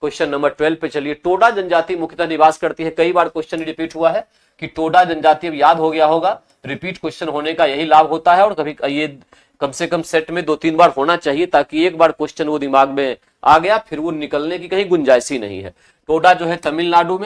क्वेश्चन नंबर 12 पे चलिए। टोडा जनजाति मुख्यतः निवास करती है, कई बार क्वेश्चन रिपीट हुआ है कि टोडा जनजाति, अब याद हो गया होगा, रिपीट क्वेश्चन होने का यही लाभ होता है। और कभी ये कम से कम सेट में 2-3 बार होना चाहिए, ताकि एक बार क्वेश्चन वो दिमाग में आ गया फिर वो निकलने की कहीं गुंजाइश ही नहीं है। टोडा जो है तमिलनाडु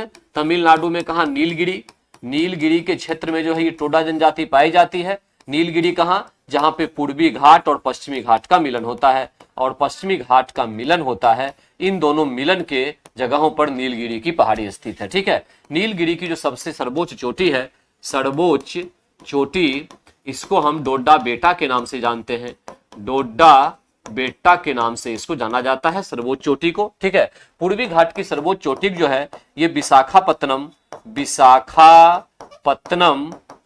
में कहा, नीलगिरी नीलगिरी के क्षेत्र में जो है ये टोडा जनजाति पाई जाती है। नीलगिरी कहाँ? जहां पे पूर्वी घाट और पश्चिमी घाट का मिलन होता है, और पश्चिमी घाट का मिलन होता है, इन दोनों मिलन के जगहों पर नीलगिरी की पहाड़ी स्थित है। ठीक है, नीलगिरी की जो सबसे सर्वोच्च चोटी है, सर्वोच्च चोटी, इसको हम डोडा बेटा के नाम से जानते हैं। डोडा बेटा के नाम से इसको जाना जाता है, सर्वोच्च चोटी को। ठीक है, पूर्वी घाट की सर्वोच्च चोटी जो है ये विशाखापत्तनम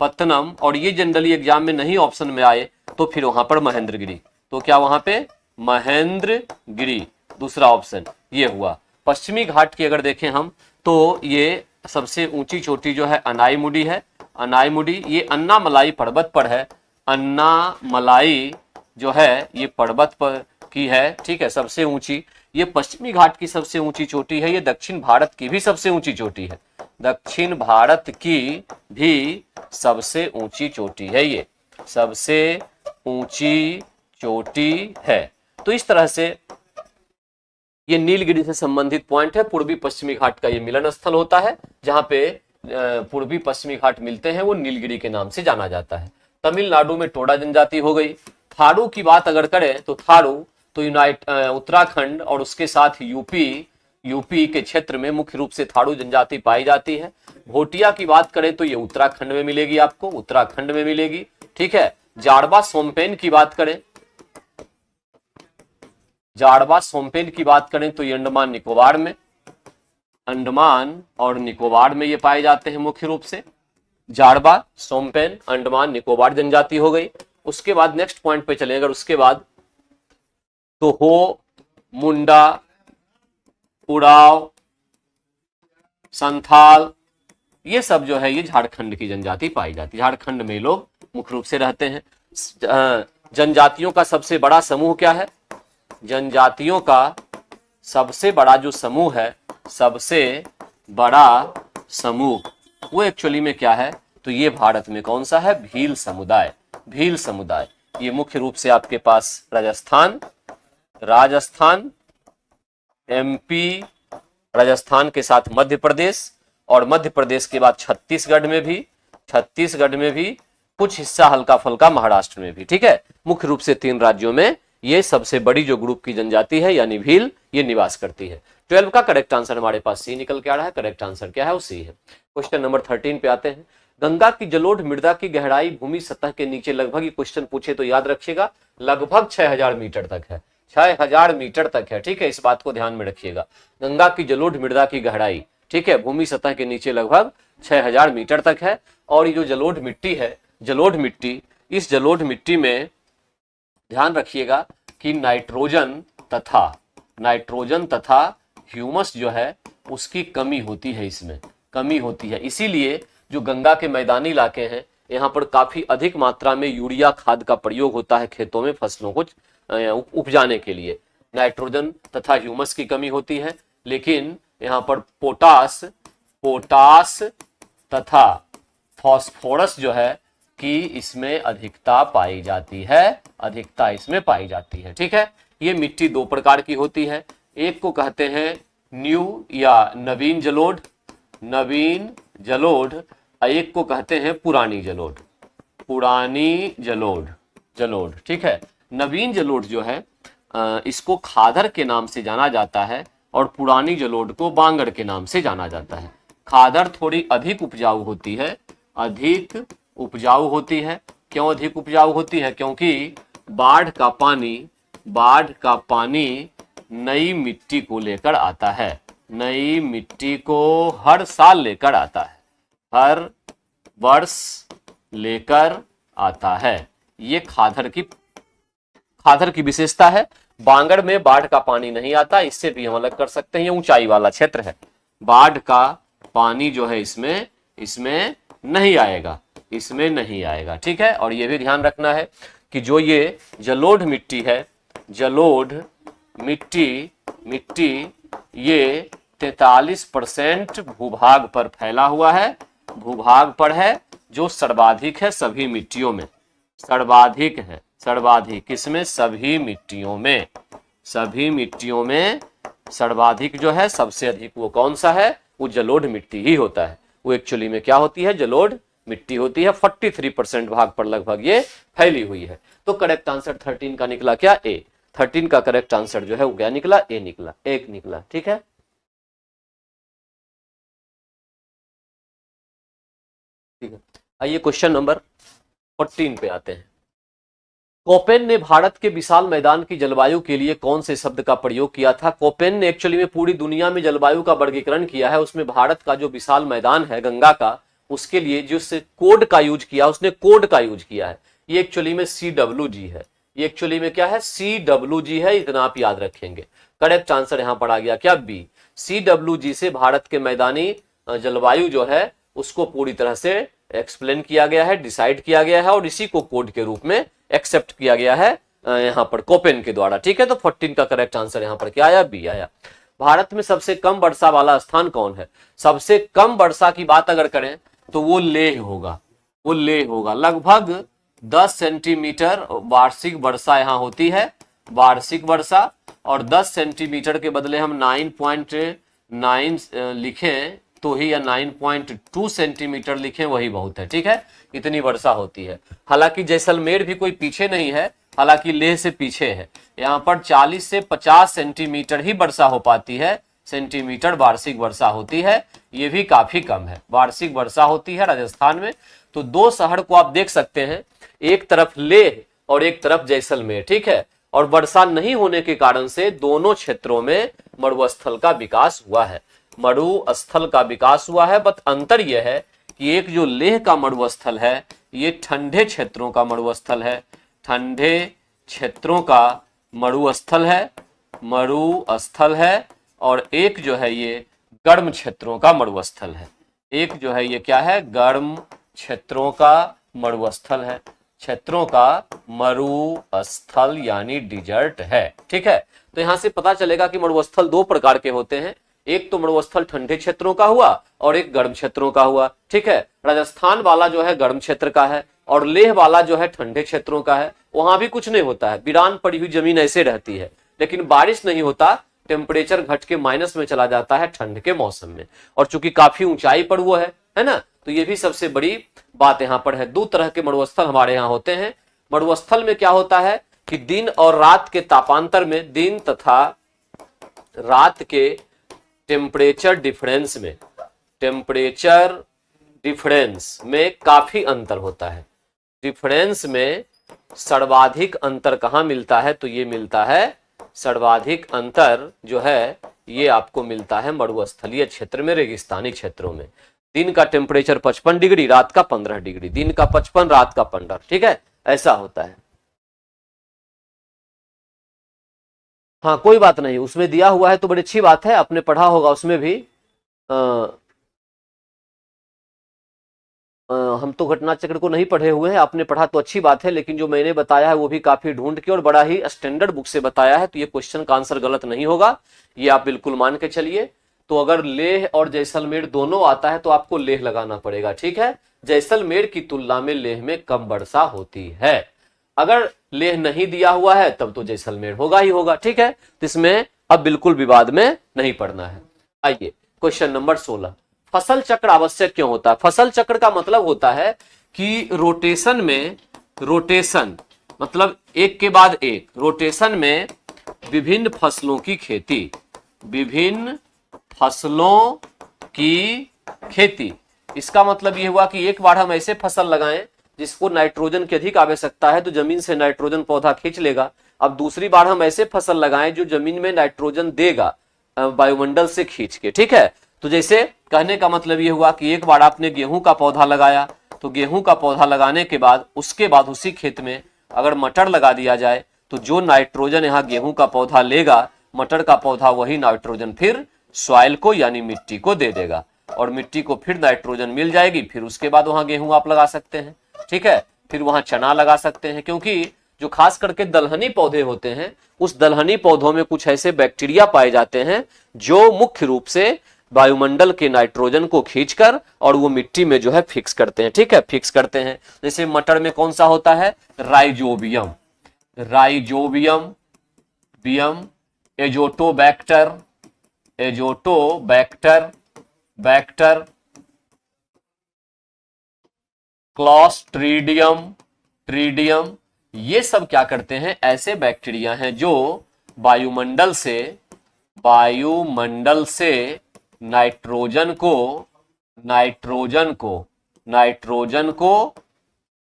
पत्तनम, और ये जनरली एग्जाम में नहीं ऑप्शन में आए तो फिर वहां पर महेंद्रगिरी। तो क्या वहां पे महेंद्रगिरी दूसरा ऑप्शन ये हुआ। पश्चिमी घाट की अगर देखें हम तो ये सबसे ऊंची चोटी जो है अनाईमुडी है। अनाईमुडी ये अन्नामलाई पर्वत पर है। अन्नामलाई जो है ये पर्वत पर की है। ठीक है, सबसे ऊंची, ये पश्चिमी घाट की सबसे ऊंची चोटी है। ये दक्षिण भारत की भी सबसे ऊंची चोटी है। दक्षिण भारत की भी सबसे ऊंची चोटी है, ये सबसे ऊंची चोटी है। तो इस तरह से ये नीलगिरी से संबंधित पॉइंट है। पूर्वी पश्चिमी घाट का ये मिलन स्थल होता है, जहां पे पूर्वी पश्चिमी घाट मिलते हैं, वो नीलगिरी के नाम से जाना जाता है। तमिलनाडु में टोडा जनजाति हो गई। थारू की बात अगर करें तो थारू तो उत्तराखंड और उसके साथ यूपी के क्षेत्र में मुख्य रूप से थारू जनजाति पाई जाती है। भोटिया की बात करें तो ये उत्तराखंड में मिलेगी, आपको उत्तराखंड में मिलेगी। ठीक है, जाड़वा सोमपेन की बात करें, जाड़वा सोमपेन की बात करें तो ये अंडमान निकोबार में, अंडमान और निकोबार में ये पाए जाते हैं मुख्य रूप से। जाड़वा सोमपेन अंडमान निकोबार जनजाति हो गई। उसके बाद नेक्स्ट पॉइंट पे चले अगर उसके बाद तो हो, मुंडा, उराव, संथाल, ये सब जो है ये झारखंड की जनजाति पाई जाती है। झारखंड में लोग मुख्य रूप से रहते हैं। जनजातियों का सबसे बड़ा समूह क्या है? जनजातियों का सबसे बड़ा जो समूह है, सबसे बड़ा समूह वो एक्चुअली में क्या है? तो ये भारत में कौन सा है? भील समुदाय। भील समुदाय ये मुख्य रूप से आपके पास राजस्थान, एमपी, राजस्थान के साथ मध्य प्रदेश, और मध्य प्रदेश के बाद छत्तीसगढ़ में भी कुछ हिस्सा हल्का फुल्का महाराष्ट्र में भी। ठीक है, मुख्य रूप से 3 राज्यों में ये सबसे बड़ी जो ग्रुप की जनजाति है यानी भील, ये निवास करती है। 12 का करेक्ट आंसर हमारे पास सी निकल के आ रहा है। करेक्ट आंसर क्या है? वो सी है। क्वेश्चन नंबर 13 पे आते हैं। गंगा की जलोढ़ मृदा की गहराई भूमि सतह के नीचे लगभग, ये क्वेश्चन पूछे तो याद रखिएगा, लगभग 6000 मीटर तक है। 6000 मीटर तक है। ठीक है, इस बात को ध्यान में रखिएगा। गंगा की जलोढ़ मृदा की गहराई, ठीक है, भूमि सतह के नीचे लगभग 6000 मीटर तक है। और ये जो जलोढ़ मिट्टी है, जलोढ़ मिट्टी, इस जलोढ़ मिट्टी में ध्यान रखिएगा कि नाइट्रोजन तथा ह्यूमस जो है उसकी कमी होती है, इसमें कमी होती है। इसीलिए जो गंगा के मैदानी इलाके हैं यहाँ पर काफी अधिक मात्रा में यूरिया खाद का प्रयोग होता है खेतों में फसलों को उपजाने के लिए। नाइट्रोजन तथा ह्यूमस की कमी होती है, लेकिन यहाँ पर पोटास तथा फास्फोरस जो है कि इसमें अधिकता पाई जाती है, अधिकता इसमें पाई जाती है। ठीक है, ये मिट्टी 2 प्रकार की होती है। एक को कहते हैं न्यू या नवीन जलोढ़, एक को कहते हैं पुरानी जलोढ़। ठीक है, नवीन जलोढ़ जो है इसको खादर के नाम से जाना जाता है और पुरानी जलोढ़ को बांगड़ के नाम से जाना जाता है। खादर थोड़ी अधिक उपजाऊ होती है, क्यों अधिक उपजाऊ होती है? क्योंकि बाढ़ का पानी नई मिट्टी को लेकर आता है, नई मिट्टी को हर साल लेकर आता है, हर वर्ष लेकर आता है। ये खादर की विशेषता है। बांगड़ में बाढ़ का पानी नहीं आता, इससे भी हम अलग कर सकते हैं, ये ऊंचाई वाला क्षेत्र है। बाढ़ का पानी जो है इसमें नहीं आएगा, ठीक है। और ये भी ध्यान रखना है कि जो ये जलोढ़ मिट्टी है, जलोढ़ मिट्टी ये 43% भूभाग पर फैला हुआ है, भूभाग पर है, जो सर्वाधिक है सभी मिट्टियों में, सर्वाधिक किसमें? सभी मिट्टियों में सर्वाधिक जो है, सबसे अधिक वो कौन सा है? वो जलोढ़ मिट्टी ही होता है। वो एक्चुअली में क्या होती है, जलोढ़ मिट्टी होती है। 43% भाग पर लगभग ये फैली हुई है। तो करेक्ट आंसर 13 का निकला क्या, ए। 13 का करेक्ट आंसर जो है वो क्या निकला, ए निकला, एक निकला। ठीक है, ठीक है। आइए क्वेश्चन नंबर 14 पे आते हैं। कोपेन ने भारत के विशाल मैदान की जलवायु के लिए कौन से शब्द का प्रयोग किया था? कोपेन ने एक्चुअली में पूरी दुनिया में जलवायु का वर्गीकरण किया है, उसमें भारत का जो विशाल मैदान है गंगा का, उसके लिए जिस कोड का यूज किया, उसने कोड का यूज किया है। ये एक्चुअली में CWG है। ये एक्चुअली में क्या है, CWG है, इतना आप याद रखेंगे। करेक्ट आंसर यहां पर आ गया क्या, बी। CWG से भारत के मैदानी जलवायु जो है उसको पूरी तरह से एक्सप्लेन किया गया है, डिसाइड किया गया है और इसी को कोड के रूप में एक्सेप्ट किया गया है यहां पर कोपेन के द्वारा। ठीक है, तो 14 का करेक्ट आंसर यहां पर क्या आया, बी आया। भारत में सबसे कम वर्षा वाला स्थान कौन है? सबसे कम वर्षा की बात अगर करें तो वो लेह होगा, वो लेह होगा। लगभग 10 सेंटीमीटर वार्षिक वर्षा यहां होती है, वार्षिक वर्षा। और 10 सेंटीमीटर के बदले हम 9.9 लिखें तो ही, या 9.2 सेंटीमीटर लिखें वही बहुत है। ठीक है, इतनी वर्षा होती है। हालांकि जैसलमेर भी कोई पीछे नहीं है, हालांकि लेह से पीछे है। यहाँ पर 40 से 50 सेंटीमीटर ही वर्षा हो पाती है, सेंटीमीटर वार्षिक वर्षा होती है, ये भी काफी कम है। वार्षिक वर्षा होती है राजस्थान में। तो दो शहर को आप देख सकते हैं, एक तरफ लेह और एक तरफ जैसलमेर। ठीक है, और वर्षा नहीं होने के कारण से दोनों क्षेत्रों में मरुस्थल का विकास हुआ है, मरुस्थल का विकास हुआ है। बट अंतर यह है कि एक जो लेह का मरुस्थल है ये ठंडे क्षेत्रों का मरुस्थल है, ठंडे क्षेत्रों का मरुस्थल है, मरुस्थल है। और एक जो है ये गर्म क्षेत्रों का मरुस्थल है, एक जो है ये क्या है, गर्म क्षेत्रों का मरुस्थल है, क्षेत्रों का मरुस्थल यानी डिजर्ट है। ठीक है, तो यहां से पता चलेगा कि मरुस्थल दो प्रकार के होते हैं, एक तो मरुस्थल ठंडे क्षेत्रों का हुआ और एक गर्म क्षेत्रों का हुआ। ठीक है, राजस्थान वाला जो है गर्म क्षेत्र का है और लेह वाला जो है ठंडे क्षेत्रों का है। वहां भी कुछ नहीं होता है, वीरान पड़ी हुई जमीन ऐसे रहती है, लेकिन बारिश नहीं होता, टेम्परेचर घट के माइनस में चला जाता है ठंड के मौसम में। और चूंकि काफी ऊंचाई पर वो है ना, तो ये भी सबसे बड़ी बात यहां पर है। दो तरह के मरुस्थल हमारे यहाँ होते हैं। मरुस्थल में क्या होता है कि दिन और रात के तापांतर में, दिन तथा रात के टेम्परेचर डिफरेंस में, टेम्परेचर डिफरेंस में काफी अंतर होता है। डिफरेंस में सर्वाधिक अंतर कहां मिलता है, तो ये मिलता है, सर्वाधिक अंतर जो है ये आपको मिलता है मरुस्थलीय क्षेत्र में, रेगिस्तानी क्षेत्रों में। दिन का टेम्परेचर 55 डिग्री, रात का 15 डिग्री, दिन का 55, रात का 15। ठीक है, ऐसा होता है। हाँ कोई बात नहीं, उसमें दिया हुआ है तो बड़ी अच्छी बात है, आपने पढ़ा होगा उसमें भी। हम तो घटना चक्र को नहीं पढ़े हुए हैं, आपने पढ़ा तो अच्छी बात है, लेकिन जो मैंने बताया है वो भी काफी ढूंढ के और बड़ा ही स्टैंडर्ड बुक से बताया है, तो ये क्वेश्चन का आंसर गलत नहीं होगा, ये आप बिल्कुल मान के चलिए। तो अगर लेह और जैसलमेर दोनों आता है तो आपको लेह लगाना पड़ेगा। ठीक है, जैसलमेर की तुलना में लेह में कम वर्षा होती है। अगर लेह नहीं दिया हुआ है तब तो जैसलमेर होगा ही होगा। ठीक है, तो इसमें अब बिल्कुल विवाद में नहीं पड़ना है। आइए क्वेश्चन नंबर 16, फसल चक्र आवश्यक क्यों होता है? फसल चक्र का मतलब होता है कि रोटेशन में, रोटेशन मतलब एक के बाद एक, रोटेशन में विभिन्न फसलों की खेती, विभिन्न फसलों की खेती। इसका मतलब यह हुआ कि एक बार हम ऐसे फसल लगाएं जिसको नाइट्रोजन की अधिक आवश्यकता है तो जमीन से नाइट्रोजन पौधा खींच लेगा। अब दूसरी बार हम ऐसे फसल लगाएं जो जमीन में नाइट्रोजन देगा वायुमंडल से खींच के। ठीक है, तो जैसे कहने का मतलब ये हुआ कि एक बार आपने गेहूं का पौधा लगाया तो गेहूं का पौधा लगाने के बाद उसके बाद उसी खेत में अगर मटर लगा दिया जाए तो जो नाइट्रोजन यहाँ गेहूं का पौधा लेगा, मटर का पौधा वही नाइट्रोजन फिर सॉइल को यानी मिट्टी को दे देगा और मिट्टी को फिर नाइट्रोजन मिल जाएगी। फिर उसके बाद वहां गेहूं आप लगा सकते हैं। ठीक है, फिर वहां चना लगा सकते हैं, क्योंकि जो खास करके दलहनी पौधे होते हैं उस दलहनी पौधों में कुछ ऐसे बैक्टीरिया पाए जाते हैं जो मुख्य रूप से वायुमंडल के नाइट्रोजन को खींचकर और वो मिट्टी में जो है फिक्स करते हैं। ठीक है, फिक्स करते हैं। जैसे मटर में कौन सा होता है, राइजोबियम, राइजोबियम, बियम, एजोटोबैक्टर, एजोटोबैक्टर, बैक्टर, क्लॉस्ट्रीडियम, ट्रीडियम, ये सब क्या करते हैं, ऐसे बैक्टीरिया हैं जो वायुमंडल से नाइट्रोजन को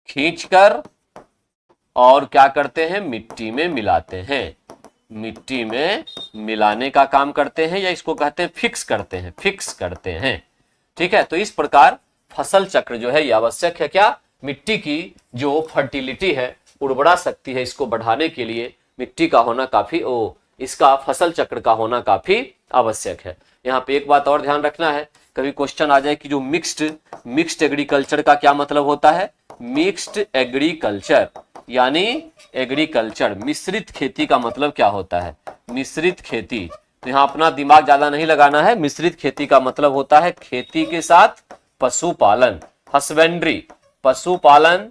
खींचकर और क्या करते हैं, मिट्टी में मिलाते हैं, मिट्टी में मिलाने का काम करते हैं, या इसको कहते हैं फिक्स करते हैं। ठीक है, तो इस प्रकार फसल चक्र जो है ये आवश्यक है। क्या, मिट्टी की जो फर्टिलिटी है, उर्वरा शक्ति है, इसको बढ़ाने के लिए मिट्टी का होना काफी इसका फसल चक्र का होना काफी आवश्यक है। यहाँ पे एक बात और ध्यान रखना है, कभी क्वेश्चन आ जाए कि जो मिक्स्ड एग्रीकल्चर का क्या मतलब होता है। मिक्स्ड एग्रीकल्चर यानी एग्रीकल्चर, मिश्रित खेती का मतलब क्या होता है, मिश्रित खेती। तो यहाँ अपना दिमाग ज्यादा नहीं लगाना है। मिश्रित खेती का मतलब होता है खेती के साथ पशुपालन, हस्बेंड्री, पशुपालन,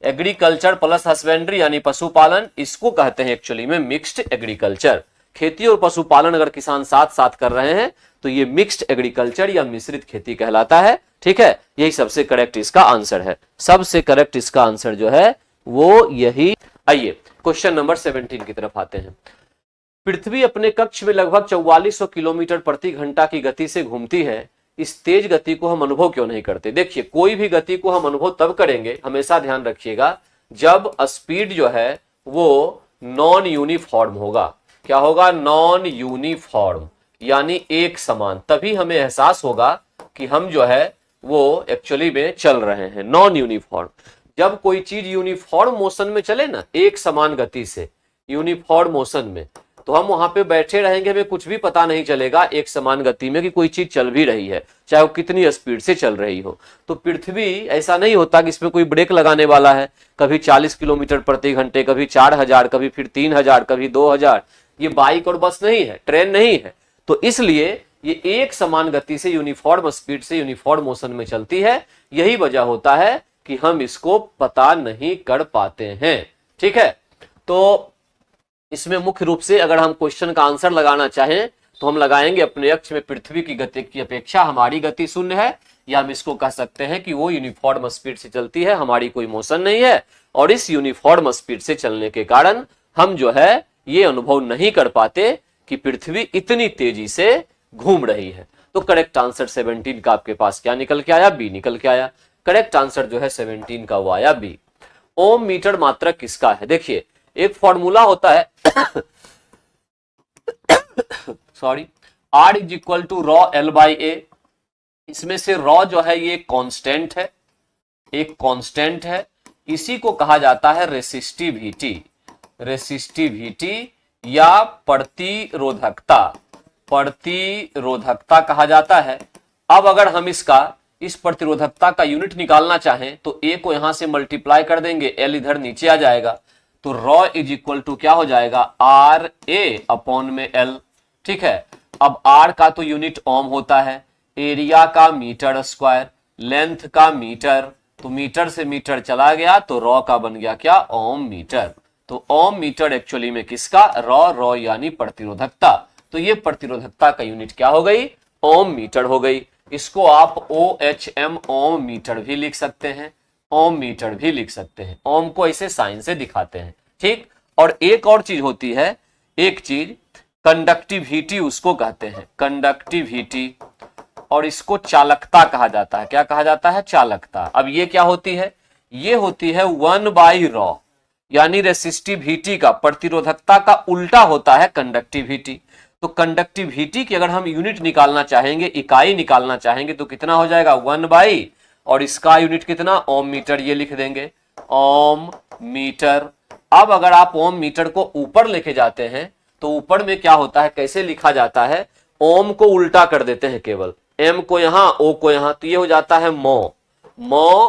एग्रीकल्चर प्लस हस्बेंड्री यानी पशुपालन, इसको कहते हैं एक्चुअली में मिक्स्ड एग्रीकल्चर। खेती और पशुपालन अगर किसान साथ साथ कर रहे हैं तो ये मिक्स्ड एग्रीकल्चर या मिश्रित खेती कहलाता है। ठीक है, यही सबसे करेक्ट इसका आंसर है। सबसे करेक्ट इसका आंसर जो है वो यही। आइए क्वेश्चन नंबर 17 की तरफ आते हैं। पृथ्वी अपने कक्ष में लगभग 4400 किलोमीटर प्रति घंटा की गति से घूमती है। इस तेज गति को हम अनुभव क्यों नहीं करते। देखिए, कोई भी गति को हम अनुभव तब करेंगे, हमेशा ध्यान रखिएगा, जब स्पीड जो है वो नॉन यूनिफॉर्म होगा। क्या होगा, नॉन यूनिफॉर्म यानी एक समान, तभी हमें एहसास होगा कि हम जो है वो एक्चुअली में चल रहे हैं। नॉन यूनिफॉर्म, जब कोई चीज यूनिफॉर्म मोशन में चले ना, एक समान गति से यूनिफॉर्म मोशन में, तो हम वहां पे बैठे रहेंगे, हमें कुछ भी पता नहीं चलेगा एक समान गति में कि कोई चीज चल भी रही है, चाहे वो कितनी स्पीड से चल रही हो। तो पृथ्वी ऐसा नहीं होता कि इसमें कोई ब्रेक लगाने वाला है, कभी 40 किलोमीटर प्रति घंटे, कभी 4000, कभी फिर 3000, कभी 2000। ये बाइक और बस नहीं है, ट्रेन नहीं है। तो इसलिए ये एक समान गति से यूनिफॉर्म स्पीड से यूनिफॉर्म मोशन में चलती है। यही वजह होता है कि हम इसको पता नहीं कर पाते हैं। ठीक है, तो इसमें मुख्य रूप से अगर हम क्वेश्चन का आंसर लगाना चाहें तो हम लगाएंगे अपने अक्ष में पृथ्वी की गति की अपेक्षा हमारी गति शून्य है, या हम इसको कह सकते हैं कि वो यूनिफॉर्म स्पीड से चलती है, हमारी कोई मोशन नहीं है, और इस यूनिफॉर्म स्पीड से चलने के कारण हम जो है ये अनुभव नहीं कर पाते कि पृथ्वी इतनी तेजी से घूम रही है। तो करेक्ट आंसर 17 का आपके पास क्या निकल के आया, बी निकल के आया। करेक्ट आंसर जो है 17 का वो आया बी। ओम मीटर मात्रक किसका है। देखिए, एक फॉर्मूला होता है sorry, R is equal to rho L by A. इसमें से रॉ जो है ये कांस्टेंट है, एक कांस्टेंट है, इसी को कहा जाता है रेसिस्टिविटी, रेसिस्टिविटी या प्रतिरोधकता, प्रतिरोधकता कहा जाता है। अब अगर हम इस प्रतिरोधकता का यूनिट निकालना चाहें तो ए को यहां से मल्टीप्लाई कर देंगे, एल इधर नीचे आ जाएगा, तो रॉ इज इक्वल टू क्या हो जाएगा, आर ए अपॉन में एल। ठीक है, अब आर का तो यूनिट ओम होता है, एरिया का मीटर स्क्वायर, लेंथ का मीटर, तो मीटर से मीटर चला गया तो रॉ का बन गया क्या, ओम मीटर। तो ओम मीटर एक्चुअली में किसका, रॉ यानी प्रतिरोधकता। तो ये प्रतिरोधकता का यूनिट क्या हो गई, ओम मीटर हो गई। इसको आप OHM ओम मीटर भी लिख सकते हैं, ओम मीटर भी लिख सकते हैं। ओम को ऐसे साइन से दिखाते हैं। ठीक, और एक और चीज होती है, एक चीज कंडक्टिविटी उसको कहते हैं, कंडक्टिविटी, और इसको चालकता कहा जाता है। क्या कहा जाता है, चालकता। अब ये क्या होती है, ये होती है 1/ρ, यानी रेसिस्टिविटी का, प्रतिरोधकता का उल्टा होता है कंडक्टिविटी। तो कंडक्टिविटी की अगर हम यूनिट निकालना चाहेंगे, इकाई निकालना चाहेंगे, तो कितना हो जाएगा 1/, और इसका यूनिट कितना, ओम मीटर, ये लिख देंगे ओम मीटर। अब अगर आप ओम मीटर को ऊपर लेके जाते हैं तो ऊपर में क्या होता है, कैसे लिखा जाता है, ओम को उल्टा कर देते हैं, केवल एम को यहां, ओ को यहां, तो ये हो जाता है मो,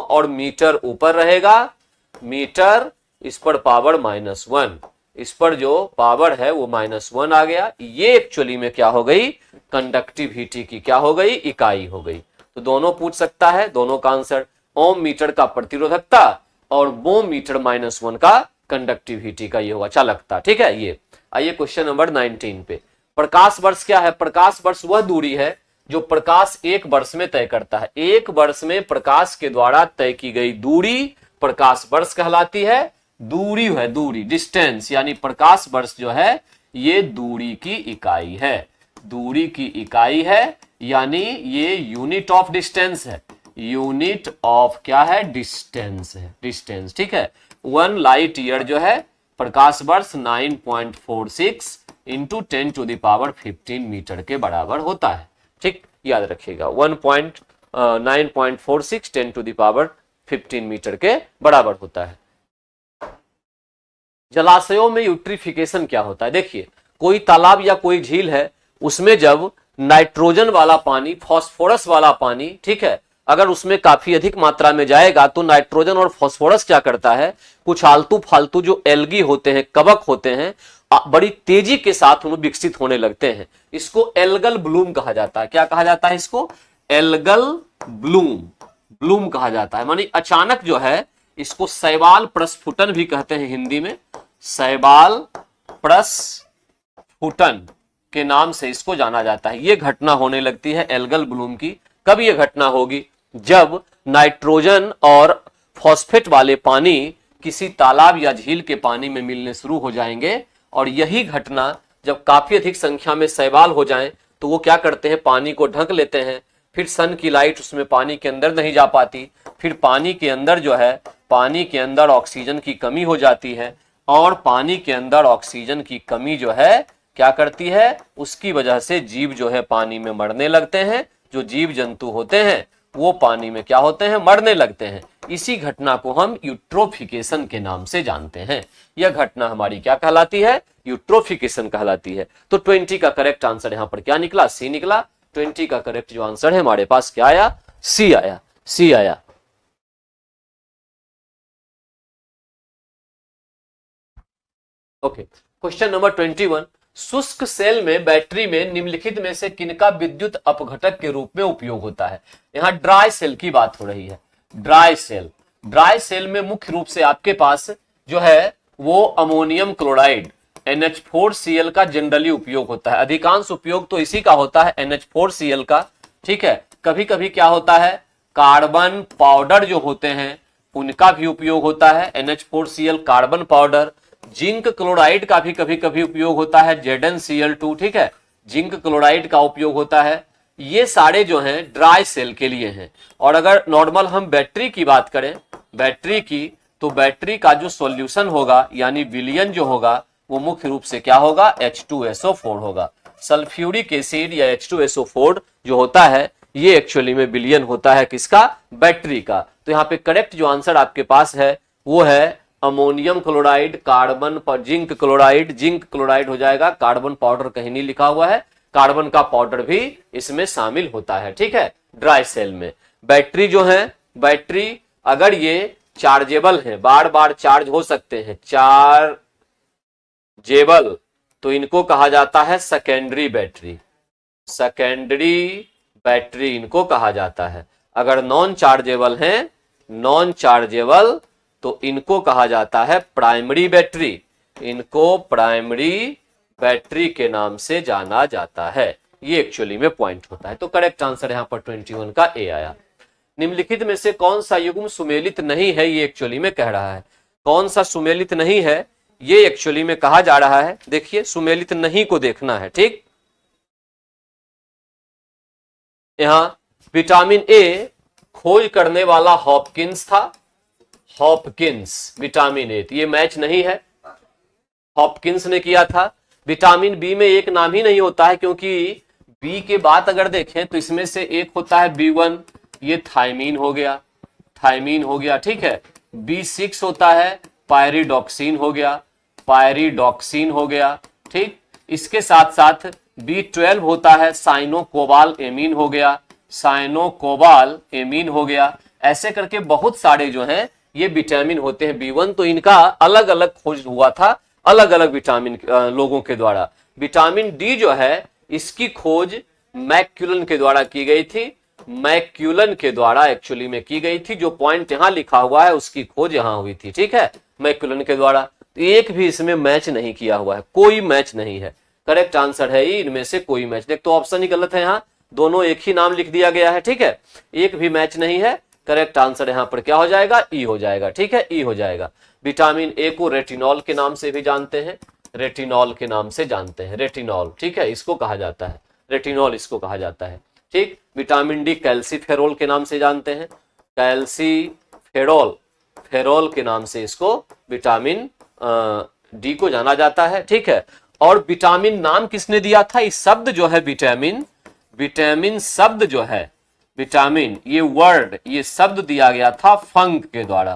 और मीटर ऊपर रहेगा, मीटर, इस पर पावर -1, इस पर जो पावर है वो -1 आ गया। ये एक्चुअली में क्या हो गई, कंडक्टिविटी की क्या हो गई, इकाई हो गई। तो दोनों पूछ सकता है, दोनों का आंसर, ओम मीटर का प्रतिरोधकता और मो मीटर -1 का कंडक्टिविटी का ये होगा चालकता। ठीक है, ये आइए क्वेश्चन नंबर 19 पे। प्रकाश वर्ष क्या है, प्रकाश वर्ष वह दूरी है जो प्रकाश एक वर्ष में तय करता है। एक वर्ष में प्रकाश के द्वारा तय की गई दूरी प्रकाश वर्ष कहलाती है। दूरी है, दूरी डिस्टेंस, यानी प्रकाश वर्ष जो है ये दूरी की इकाई है, दूरी की इकाई है, यानी ये यूनिट ऑफ डिस्टेंस है, यूनिट ऑफ क्या है, डिस्टेंस है, डिस्टेंस, ठीक है। 1 लाइट ईयर जो है प्रकाश वर्ष 9.46 इंटू 10⁻15 मीटर के बराबर होता है, ठीक, याद रखिएगा 9.46 10⁻15 मीटर के बराबर होता है। जलाशयों में यूट्रिफिकेशन क्या होता है? देखिए, कोई तालाब या कोई झील है, उसमें जब नाइट्रोजन वाला पानी, फास्फोरस वाला पानी, ठीक है, अगर उसमें काफी अधिक मात्रा में जाएगा तो नाइट्रोजन और फास्फोरस क्या करता है, कुछ आलतू फालतू जो एल्गी होते हैं, कवक होते हैं, बड़ी तेजी के साथ उन्हें विकसित होने लगते हैं। इसको एल्गल ब्लूम कहा जाता है। क्या कहा जाता है इसको? एल्गल ब्लूम, ब्लूम कहा जाता है। मानी अचानक जो है, इसको शैवाल प्रस्फुटन भी कहते हैं हिंदी में, शैवाल प्रस्फुटन के नाम से इसको जाना जाता है। यह घटना होने लगती है एल्गल ब्लूम की। कब यह घटना होगी? जब नाइट्रोजन और फॉस्फेट वाले पानी किसी तालाब या झील के पानी में मिलने शुरू हो जाएंगे, और यही घटना जब काफी अधिक संख्या में शैवाल हो जाएं तो वो क्या करते हैं, पानी को ढक लेते हैं, फिर सन की लाइट उसमें पानी के अंदर नहीं जा पाती, फिर पानी के अंदर जो है, पानी के अंदर ऑक्सीजन की कमी हो जाती है, और पानी के अंदर ऑक्सीजन की कमी जो है क्या करती है, उसकी वजह से जीव जो है पानी में मरने लगते हैं। जो जीव जंतु होते हैं वो पानी में क्या होते हैं, मरने लगते हैं। इसी घटना को हम यूट्रोफिकेशन के नाम से जानते हैं। यह घटना हमारी क्या कहलाती है, यूट्रोफिकेशन कहलाती है। तो 20 का करेक्ट आंसर यहां पर क्या निकला, सी निकला। 20 का करेक्ट जो आंसर है हमारे पास क्या आया, सी आया, सी आया। ओके, क्वेश्चन नंबर 21, शुष्क सेल में बैटरी में निम्नलिखित में से किनका विद्युत अपघटक के रूप में उपयोग होता है? यहां ड्राई सेल की बात हो रही है। ड्राई सेल, ड्राई सेल में मुख्य रूप से आपके पास जो है वो अमोनियम क्लोराइड NH4Cl का जनरली उपयोग होता है। अधिकांश उपयोग तो इसी का होता है, NH4Cl का, ठीक है। कभी कभी क्या होता है, कार्बन पाउडर जो होते हैं उनका भी उपयोग होता है, NH4Cl carbon powder. Zinc chloride का भी कभी कभी उपयोग होता है, ZnCl2, ठीक है, जिंक क्लोराइड का उपयोग होता है। ये सारे जो हैं ड्राई सेल के लिए हैं। और अगर नॉर्मल हम बैटरी की बात करें, बैटरी की, तो बैटरी का जो सॉल्यूशन होगा यानी विलयन जो होगा वो मुख्य रूप से क्या होगा, H2SO4 होगा। सल्फ्यूरिक एसिड या H2SO4 जो होता है ये एक्चुअली में विलयन होता है किसका, बैटरी का। तो यहाँ पे करेक्ट जो आंसर आपके पास है वो है अमोनियम क्लोराइड, कार्बन पर जिंक क्लोराइड, जिंक क्लोराइड हो जाएगा, कार्बन पाउडर कहीं नहीं लिखा हुआ है, कार्बन का पाउडर भी इसमें शामिल होता है, ठीक है, ड्राई सेल में। बैटरी जो है, बैटरी अगर ये चार्जेबल है, बार बार चार्ज हो सकते हैं, चार्जेबल, तो इनको कहा जाता है सेकेंडरी बैटरी, सेकेंडरी बैटरी इनको कहा जाता है। अगर नॉन चार्जेबल है, नॉन चार्जेबल, तो इनको कहा जाता है प्राइमरी बैटरी, इनको प्राइमरी बैटरी के नाम से जाना जाता है। ये एक्चुअली में पॉइंट होता है। तो करेक्ट आंसर यहां पर 21 का ए आया। निम्नलिखित में से कौन सा युग्म सुमेलित नहीं है, ये एक्चुअली में कह रहा है। कौन सा सुमेलित नहीं है ये एक्चुअली में कहा जा रहा है। देखिए, सुमेलित नहीं को देखना है, ठीक। यहां विटामिन ए खोज करने वाला हॉपकिंस था, हॉपकिंस विटामिन ए, ये मैच नहीं है, हॉपकिंस ने किया था। विटामिन बी में एक नाम ही नहीं होता है, क्योंकि बी के बाद अगर देखें तो इसमें से एक होता है B1, ये थायमीन हो गया, थायमीन हो गया, ठीक है। B6 होता है पायरिडॉक्सिन हो गया, पायरिडॉक्सिन हो गया, ठीक। इसके साथ साथ B12 होता है साइनोकोबाल एमीन हो गया, साइनोकोबाल एमीन हो गया। ऐसे करके बहुत सारे जो हैं ये विटामिन होते हैं। B1 तो इनका अलग अलग खोज हुआ था, अलग अलग विटामिन लोगों के द्वारा। विटामिन डी जो है इसकी खोज मैक्यूलन के द्वारा की गई थी, मैक्यूलन के द्वारा एक्चुअली में की गई थी। जो पॉइंट यहां लिखा हुआ है उसकी खोज यहां हुई थी, ठीक है, मैक्यूलन के द्वारा। एक भी इसमें मैच नहीं किया हुआ है, कोई मैच नहीं है। करेक्ट आंसर है इनमें से कोई मैच। देख तो ऑप्शन ही गलत है यहाँ, दोनों एक ही नाम लिख दिया गया है, ठीक है, एक भी मैच नहीं है। करेक्ट आंसर यहां पर क्या हो जाएगा, ई हो जाएगा, ठीक है, ई हो जाएगा। विटामिन ए को रेटिनॉल के नाम से भी जानते हैं, रेटिनॉल के नाम से जानते हैं, रेटिनॉल, ठीक है, इसको कहा जाता है, रेटिनॉल इसको कहा जाता है, ठीक। विटामिन डी कैल्सीफेरोल के नाम से जानते हैं, कैल्सीफेरोल, फेरोल के नाम से इसको विटामिन डी को जाना जाता है, ठीक है। और विटामिन नाम किसने दिया था, इस शब्द जो है विटामिन, विटामिन शब्द जो है विटामिन, ये वर्ड, ये शब्द दिया गया था फंक के द्वारा,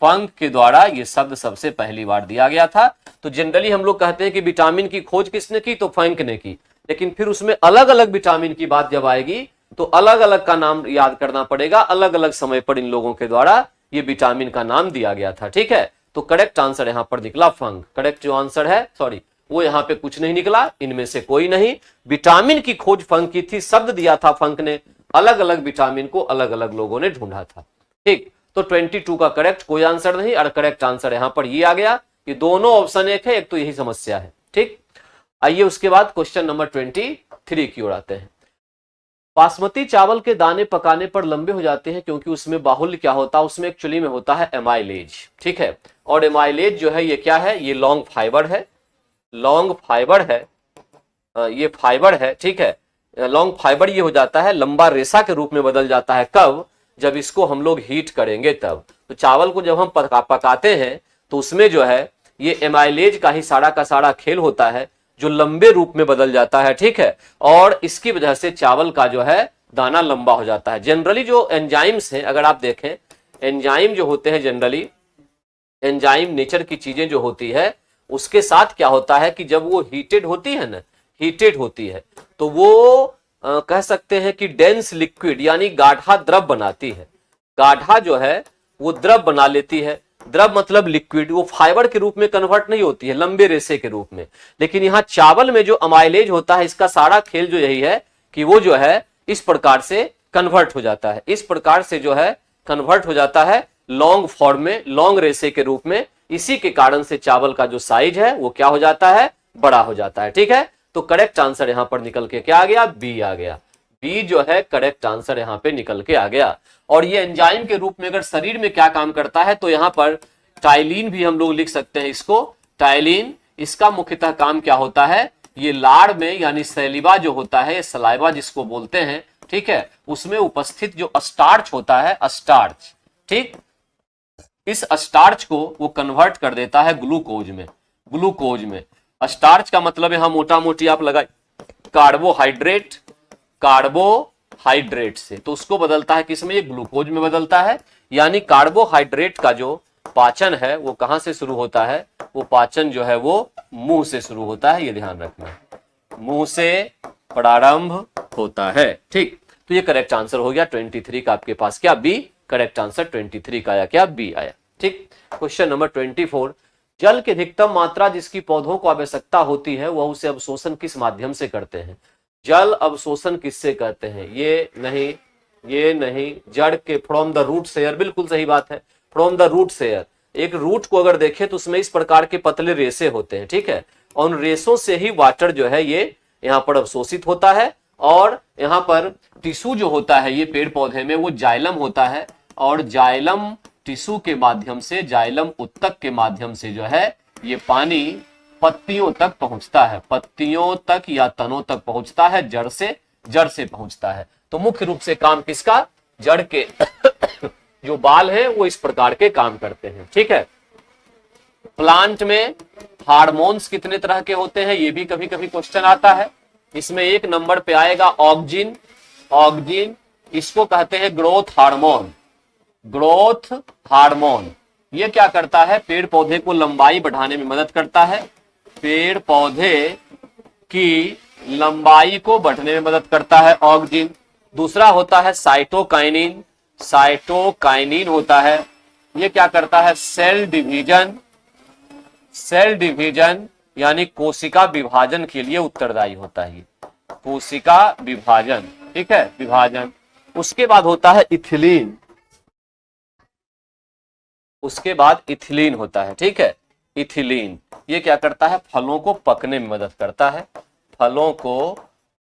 फंक के द्वारा ये शब्द सबसे पहली बार दिया गया था। तो जनरली हम लोग कहते हैं कि विटामिन की खोज किसने की, तो फंक ने की, लेकिन फिर उसमें अलग अलग विटामिन की बात जब आएगी तो अलग अलग का नाम याद करना पड़ेगा, अलग अलग समय पर इन लोगों के द्वारा ये विटामिन का नाम दिया गया था, ठीक है। तो करेक्ट आंसर यहां पर निकला फंक, करेक्ट जो आंसर है, सॉरी वो यहां पे कुछ नहीं निकला, इनमें से कोई नहीं। विटामिन की खोज फंक की थी, शब्द दिया था फंक ने, अलग अलग विटामिन को अलग अलग लोगों ने ढूंढा था, ठीक। तो 22 का करेक्ट कोई आंसर नहीं, और करेक्ट आंसर यहां पर ये आ गया कि दोनों ऑप्शन एक है, एक तो यही समस्या है, ठीक। आइए उसके बाद क्वेश्चन नंबर 23 की ओर आते हैं। बासमती चावल के दाने पकाने पर लंबे हो जाते हैं क्योंकि उसमें बाहुल्य क्या होता है, उसमें एक्चुअली में होता है एमाइलेज, ठीक है। और एमाइलेज जो है ये क्या है, ये लॉन्ग फाइबर है, लॉन्ग फाइबर है, ये फाइबर है, ठीक है। लॉन्ग फाइबर ये हो जाता है, लंबा रेशा के रूप में बदल जाता है, कब, जब इसको हम लोग हीट करेंगे तब। तो चावल को जब हम पकाते हैं तो उसमें जो है ये एमाइलेज का ही सारा का सारा खेल होता है, जो लंबे रूप में बदल जाता है, ठीक है। और इसकी वजह से चावल का जो है दाना लंबा हो जाता है। जनरली जो एंजाइम्स हैं, अगर आप देखें एंजाइम जो होते हैं, जनरली एंजाइम नेचर की चीजें जो होती है उसके साथ क्या होता है कि जब वो हीटेड होती है ना, हीटेड होती है तो वो कह सकते हैं कि डेंस लिक्विड यानी गाढ़ा द्रव बनाती है, गाढ़ा जो है वो द्रव बना लेती है। द्रव मतलब लिक्विड, वो फाइबर के रूप में कन्वर्ट नहीं होती है, लंबे रेशे के रूप में। लेकिन यहाँ चावल में जो अमाइलेज होता है, इसका सारा खेल जो यही है कि वो जो है इस प्रकार से कन्वर्ट हो जाता है, इस प्रकार से जो है कन्वर्ट हो जाता है लॉन्ग फॉर्म में, लॉन्ग रेशे के रूप में। इसी के कारण से चावल का जो साइज है वो क्या हो जाता है, बड़ा हो जाता है, ठीक है। तो करेक्ट आंसर यहां पर निकल के क्या आ गया, बी आ गया, बी जो है करेक्ट आंसर यहां पे निकल के आ गया। और ये एंजाइम के रूप में अगर शरीर में क्या काम करता है तो यहां पर टाइलिन भी हम लोग लिख सकते हैं इसको, टाइलिन, इसका मुख्यतः काम क्या होता है, ये लाड़ में यानी सैलिवा जो होता है, सलाइवा जिसको बोलते हैं, ठीक है, उसमें उपस्थित जो स्टार्च होता है, स्टार्च, ठीक, इस स्टार्च को वो कन्वर्ट कर देता है ग्लूकोज में, ग्लूकोज में। स्टार्च का मतलब है, हम मोटा मोटी आप लगाए कार्बोहाइड्रेट, कार्बोहाइड्रेट से, तो उसको बदलता है किसमें, ये ग्लूकोज में बदलता है। यानी कार्बोहाइड्रेट का जो पाचन है वो कहां से शुरू होता है, वो पाचन जो है वो मुंह से शुरू होता है, ये ध्यान रखना, मुंह से प्रारंभ होता है, ठीक। तो ये करेक्ट आंसर हो गया 23 का आपके पास क्या, बी, करेक्ट आंसर 23 का आया क्या, बी आया, ठीक। क्वेश्चन नंबर 24, जल की अधिकतम मात्रा जिसकी पौधों को आवश्यकता होती है वह उसे अवशोषण किस माध्यम से करते हैं। जल अवशोषण किससे करते हैं, ये नहीं, ये नहीं, जड़ के फ्रॉम द रूट शेयर, बिल्कुल सही बात है, फ्रॉम द रूट शेयर। एक रूट को अगर देखें तो उसमें इस प्रकार के पतले रेशे होते हैं, ठीक है, और उन रेशों से ही वाटर जो है ये यहाँ पर अवशोषित होता है। और यहाँ पर टिश्यू जो होता है ये पेड़ पौधे में वो जाइलम होता है, और जाइलम टिश्यू के माध्यम से, जाइलम उत्तक के माध्यम से जो है ये पानी पत्तियों तक पहुंचता है, पत्तियों तक या तनों तक पहुंचता है, जड़ से पहुंचता है। तो मुख्य रूप से काम किसका, जड़ के जो बाल हैं वो इस प्रकार के काम करते हैं, ठीक है। प्लांट में हार्मोन्स कितने तरह के होते हैं, ये भी कभी कभी क्वेश्चन आता है। इसमें एक नंबर पे आएगा ऑक्जिन, ऑक्जिन, इसको कहते हैं ग्रोथ हार्मोन, ग्रोथ हार्मोन। ये क्या करता है, पेड़ पौधे को लंबाई बढ़ाने में मदद करता है, पेड़ पौधे की लंबाई को बढ़ने में मदद करता है ऑक्जिन। दूसरा होता है साइटोकाइनिन, साइटोकाइनिन होता है, ये क्या करता है, सेल डिवीजन, सेल डिवीजन यानी कोशिका विभाजन के लिए उत्तरदायी होता है, कोशिका विभाजन, ठीक है, विभाजन। उसके बाद होता है इथिलीन, उसके बाद इथिलीन होता है, ठीक है, इथिलीन, ये क्या करता है, फलों को पकने में मदद करता है, फलों को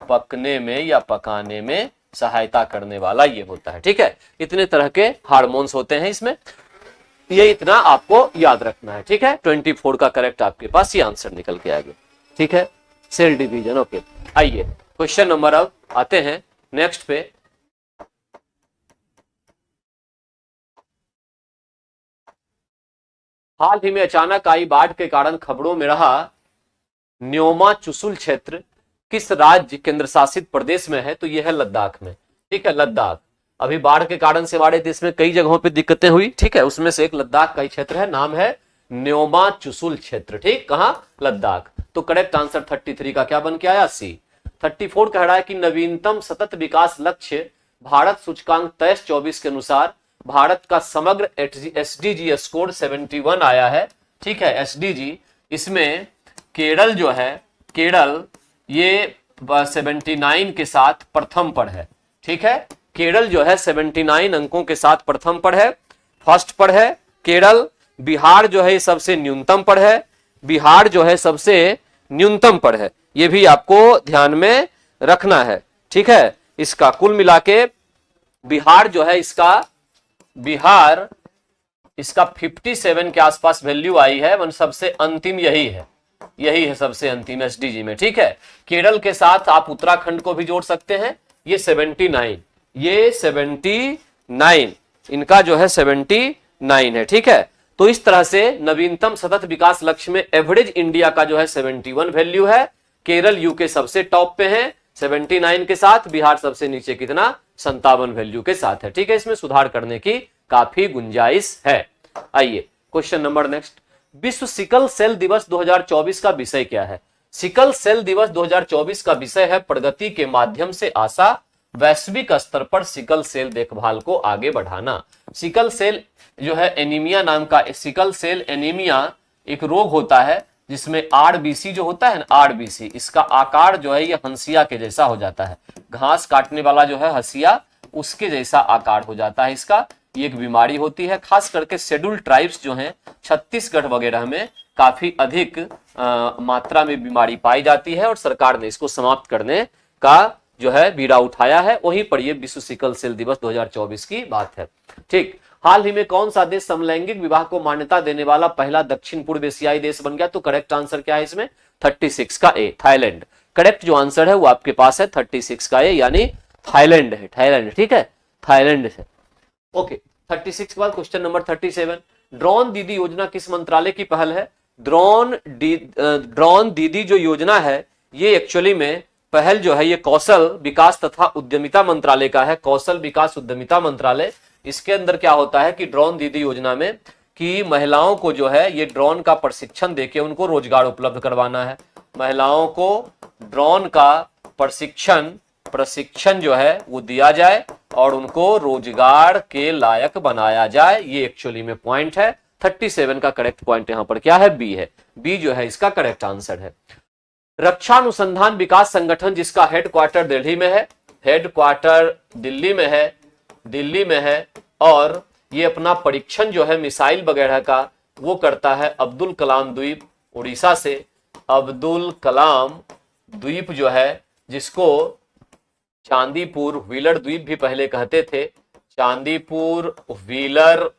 पकने में या पकाने में सहायता करने वाला ये होता है। ठीक है, इतने तरह के हार्मोन्स होते हैं इसमें, ये इतना आपको याद रखना है। ठीक है, 24 का करेक्ट आपके पास ये आंसर निकल के आएगा। ठीक है, सेल डिवीजन। ओके, आइए क्वेश्चन नंबर अब आते हैं नेक्स्ट पे। हाल ही में अचानक आई बाढ़ के कारण खबरों में रहा न्योमा चुशुल क्षेत्र किस राज्य केंद्र शासित प्रदेश में है? तो यह है लद्दाख में। ठीक है, लद्दाख। अभी बाढ़ के कारण से हमारे देश में कई जगहों पे दिक्कतें हुई। ठीक है, उसमें से एक लद्दाख का ही क्षेत्र है, नाम है न्योमा चुशुल क्षेत्र। ठीक, कहां? लद्दाख। तो करेक्ट आंसर 33 का क्या बन के आया? सी। 34 कह रहा है कि नवीनतम सतत विकास लक्ष्य भारत सूचकांक 23-24 के अनुसार भारत का समग्र एसडीजी स्कोर 71 आया है। ठीक है, एसडीजी, इसमें केरल जो है, केरल ये 79 के साथ प्रथम पर है। ठीक है, केरल जो है 79 अंकों के साथ प्रथम पर है, फर्स्ट पर है केरल। बिहार जो है सबसे न्यूनतम पर है, बिहार जो है सबसे न्यूनतम पर है, ये भी आपको ध्यान में रखना है। ठीक है, इसका कुल मिला के बिहार जो है बिहार इसका 57 के आसपास वैल्यू आई है, वन सबसे अंतिम यही है सबसे अंतिम एसडीजी में। ठीक है, केरल के साथ आप उत्तराखंड को भी जोड़ सकते हैं, ये 79, ये 79 इनका जो है 79 है। ठीक है, तो इस तरह से नवीनतम सतत विकास लक्ष्य में एवरेज इंडिया का जो है 71 वैल्यू है, केरल यूके सबसे टॉप पे है 79 के साथ, बिहार सबसे नीचे कितना? 57 वैल्यू के साथ है। ठीक है, इसमें सुधार करने की काफी गुंजाइश है। आइए क्वेश्चन नंबर नेक्स्ट। विश्व सिकल सेल दिवस 2024 का विषय क्या है? सिकल सेल दिवस 2024 का विषय है प्रगति के माध्यम से आशा, वैश्विक स्तर पर सिकल सेल देखभाल को आगे बढ़ाना। सिकल सेल जो है एनीमिया नाम का, सिकल सेल एनीमिया एक रोग होता है जिसमें आरबीसी जो होता है ना, आरबीसी, इसका आकार जो है ये हंसिया के जैसा हो जाता है, घास काटने वाला जो है हंसिया उसके जैसा आकार हो जाता है इसका। ये एक बीमारी होती है, खास करके शेड्यूल ट्राइब्स जो हैं छत्तीसगढ़ वगैरह में काफी अधिक मात्रा में बीमारी पाई जाती है और सरकार ने इसको समाप्त करने का जो है बीड़ा उठाया है। वहीं पर ये विश्व सिकल सेल दिवस 2024 की बात है। ठीक, हाल ही में कौन सा देश समलैंगिक विवाह को मान्यता देने वाला पहला दक्षिण पूर्व एशियाई देश बन गया? तो करेक्ट आंसर क्या है इसमें? 36 का ए, थाईलैंड। करेक्ट जो आंसर है वो आपके पास है 36 का ए, यानी थाईलैंड है। थाईलैंड, ठीक है, थाईलैंड है। ओके, 36 के बाद क्वेश्चन नंबर 37। ड्रोन दीदी योजना किस मंत्रालय की पहल है? ड्रोन दीदी जो योजना है ये एक्चुअली में पहल जो है ये कौशल विकास तथा उद्यमिता मंत्रालय का है, कौशल विकास उद्यमिता मंत्रालय। इसके अंदर क्या होता है कि ड्रोन दीदी योजना में कि महिलाओं को जो है ये ड्रोन का प्रशिक्षण देके उनको रोजगार उपलब्ध करवाना है। महिलाओं को ड्रोन का प्रशिक्षण जो है वो दिया जाए और उनको रोजगार के लायक बनाया जाए, ये एक्चुअली में पॉइंट है। 37 का करेक्ट पॉइंट यहां पर क्या है? बी है। बी जो है इसका करेक्ट आंसर है। रक्षा अनुसंधान विकास संगठन जिसका हेडक्वार्टर दिल्ली में है, हेडक्वार्टर दिल्ली में है और ये अपना परीक्षण जो है मिसाइल वगैरह का वो करता है अब्दुल कलाम द्वीप, उड़ीसा से। अब्दुल कलाम द्वीप जो है जिसको चांदीपुर व्हीलर द्वीप भी पहले कहते थे, चांदीपुर व्हीलर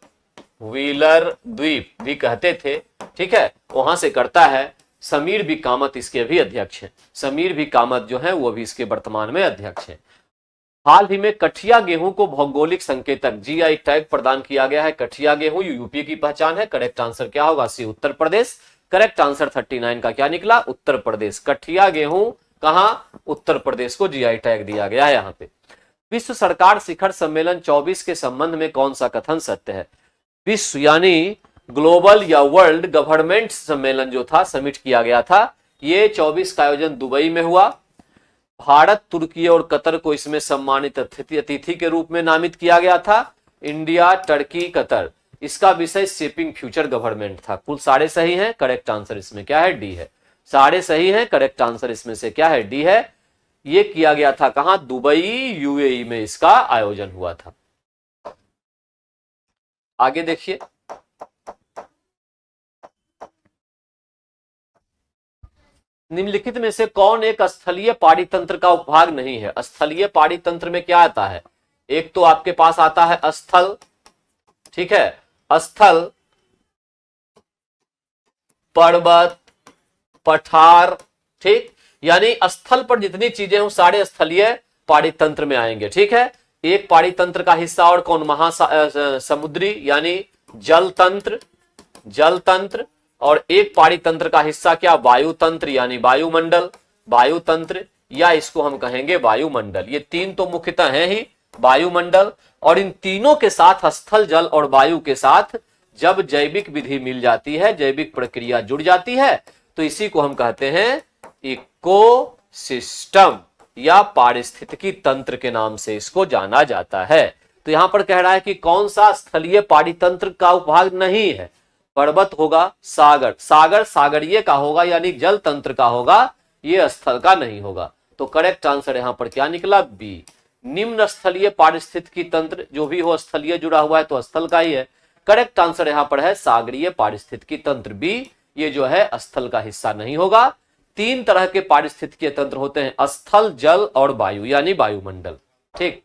द्वीप भी कहते थे। ठीक है, वहां से करता है। समीर बी कामत इसके भी अध्यक्ष हैं, समीर बी कामत जो है वो भी इसके वर्तमान में अध्यक्ष हैं। हाल ही में कठिया गेहूं को भौगोलिक संकेतक जीआई टैग प्रदान किया गया है। कठिया गेहूं यूपी की पहचान है। करेक्ट आंसर क्या होगा? सी, उत्तर प्रदेश। करेक्ट आंसर 39 का क्या निकला? उत्तर प्रदेश। कठिया गेहूं कहां? उत्तर प्रदेश को जीआई टैग दिया गया है यहां पे। विश्व सरकार शिखर सम्मेलन 24 के संबंध में कौन सा कथन सत्य है? विश्व यानी ग्लोबल या वर्ल्ड गवर्नमेंट सम्मेलन जो था, समिट किया गया था, ये 24 का आयोजन दुबई में हुआ। भारत, तुर्की और कतर को इसमें सम्मानित अतिथि के रूप में नामित किया गया था। इंडिया, टर्की, कतर, इसका विषय शेपिंग फ्यूचर गवर्नमेंट था। कुल सारे सही हैं। करेक्ट आंसर इसमें क्या है? डी है। सारे सही हैं। करेक्ट आंसर इसमें से क्या है? डी है। ये किया गया था कहां? दुबई, यूएई में इसका आयोजन हुआ था। आगे देखिए, निम्नलिखित में से कौन एक स्थलीय पाड़ी तंत्र का उपभाग नहीं है? स्थलीय पाड़ी तंत्र में क्या आता है? एक तो आपके पास आता है स्थल, ठीक है, स्थल, पर्वत, पठार, ठीक, यानी स्थल पर जितनी चीजें हैं सारे स्थलीय पाड़ी तंत्र में आएंगे, ठीक है। एक पाड़ी तंत्र का हिस्सा और कौन? समुद्री यानी जल तंत्र, जल तंत्र, और एक पाड़ी तंत्र का हिस्सा क्या? वायु तंत्र यानी वायुमंडल, वायु तंत्र, या इसको हम कहेंगे वायुमंडल। ये तीन तो मुख्यतः हैं ही, वायुमंडल, और इन तीनों के साथ स्थल, जल और वायु के साथ जब जैविक विधि मिल जाती है, जैविक प्रक्रिया जुड़ जाती है, तो इसी को हम कहते हैं इकोसिस्टम या पारिस्थितिकी तंत्र के नाम से इसको जाना जाता है। तो यहां पर कह रहा है कि कौन सा स्थलीय पाड़ी तंत्र का उपभाग नहीं है? पर्वत होगा, सागर, सागर सागरीय का होगा यानी जल तंत्र का होगा, ये स्थल का नहीं होगा। तो करेक्ट आंसर यहां पर क्या निकला? बी। निम्न स्थलीय पारिस्थितिकी तंत्र, जो भी हो स्थलीय जुड़ा हुआ है तो स्थल का ही है। करेक्ट आंसर यहां पर है सागरीय पारिस्थितिकी तंत्र, बी, ये जो है स्थल का हिस्सा नहीं होगा। तीन तरह के पारिस्थितिकीय तंत्र होते हैं, स्थल, जल और वायु यानी वायुमंडल, ठीक।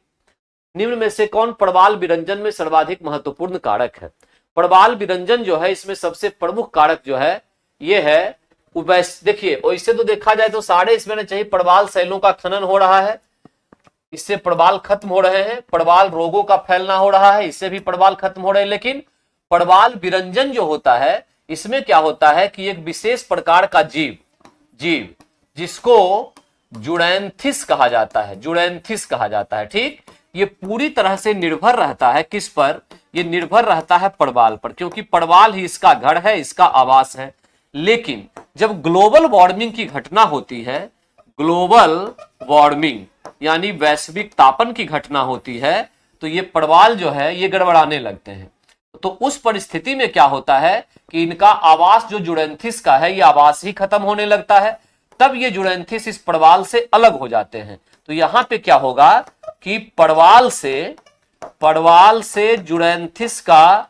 निम्न में से कौन प्रवाल विरंजन में सर्वाधिक महत्वपूर्ण कारक है? प्रवाल विरंजन जो है इसमें सबसे प्रमुख कारक जो है ये है, देखिए वैसे तो देखा जाए तो सारे इसमें चाहिए प्रवाल शैलों का खनन हो रहा है, इससे प्रवाल खत्म हो रहे हैं, प्रवाल रोगों का फैलना हो रहा है, इससे भी प्रवाल खत्म हो रहे हैं। लेकिन प्रवाल विरंजन जो होता है इसमें क्या होता है कि एक विशेष प्रकार का जीव जिसको जुड़ैंथिस कहा जाता है, जुड़ैंथिस कहा जाता है, ठीक। ये पूरी तरह से निर्भर रहता है किस पर? ये निर्भर रहता है प्रवाल पर, क्योंकि प्रवाल ही इसका घर है, इसका आवास है। लेकिन जब ग्लोबल वार्मिंग की घटना होती है, ग्लोबल वार्मिंग यानी वैश्विक तापन की घटना होती है, तो ये प्रवाल जो है ये गड़बड़ाने लगते हैं। तो उस परिस्थिति में क्या होता है कि इनका आवास जो जुड़ैंथिस का है, ये आवास ही खत्म होने लगता है, तब ये जुड़ैंथिस इस प्रवाल से अलग हो जाते हैं। तो यहां पे क्या होगा कि प्रवाल से जुड़ैंथिस का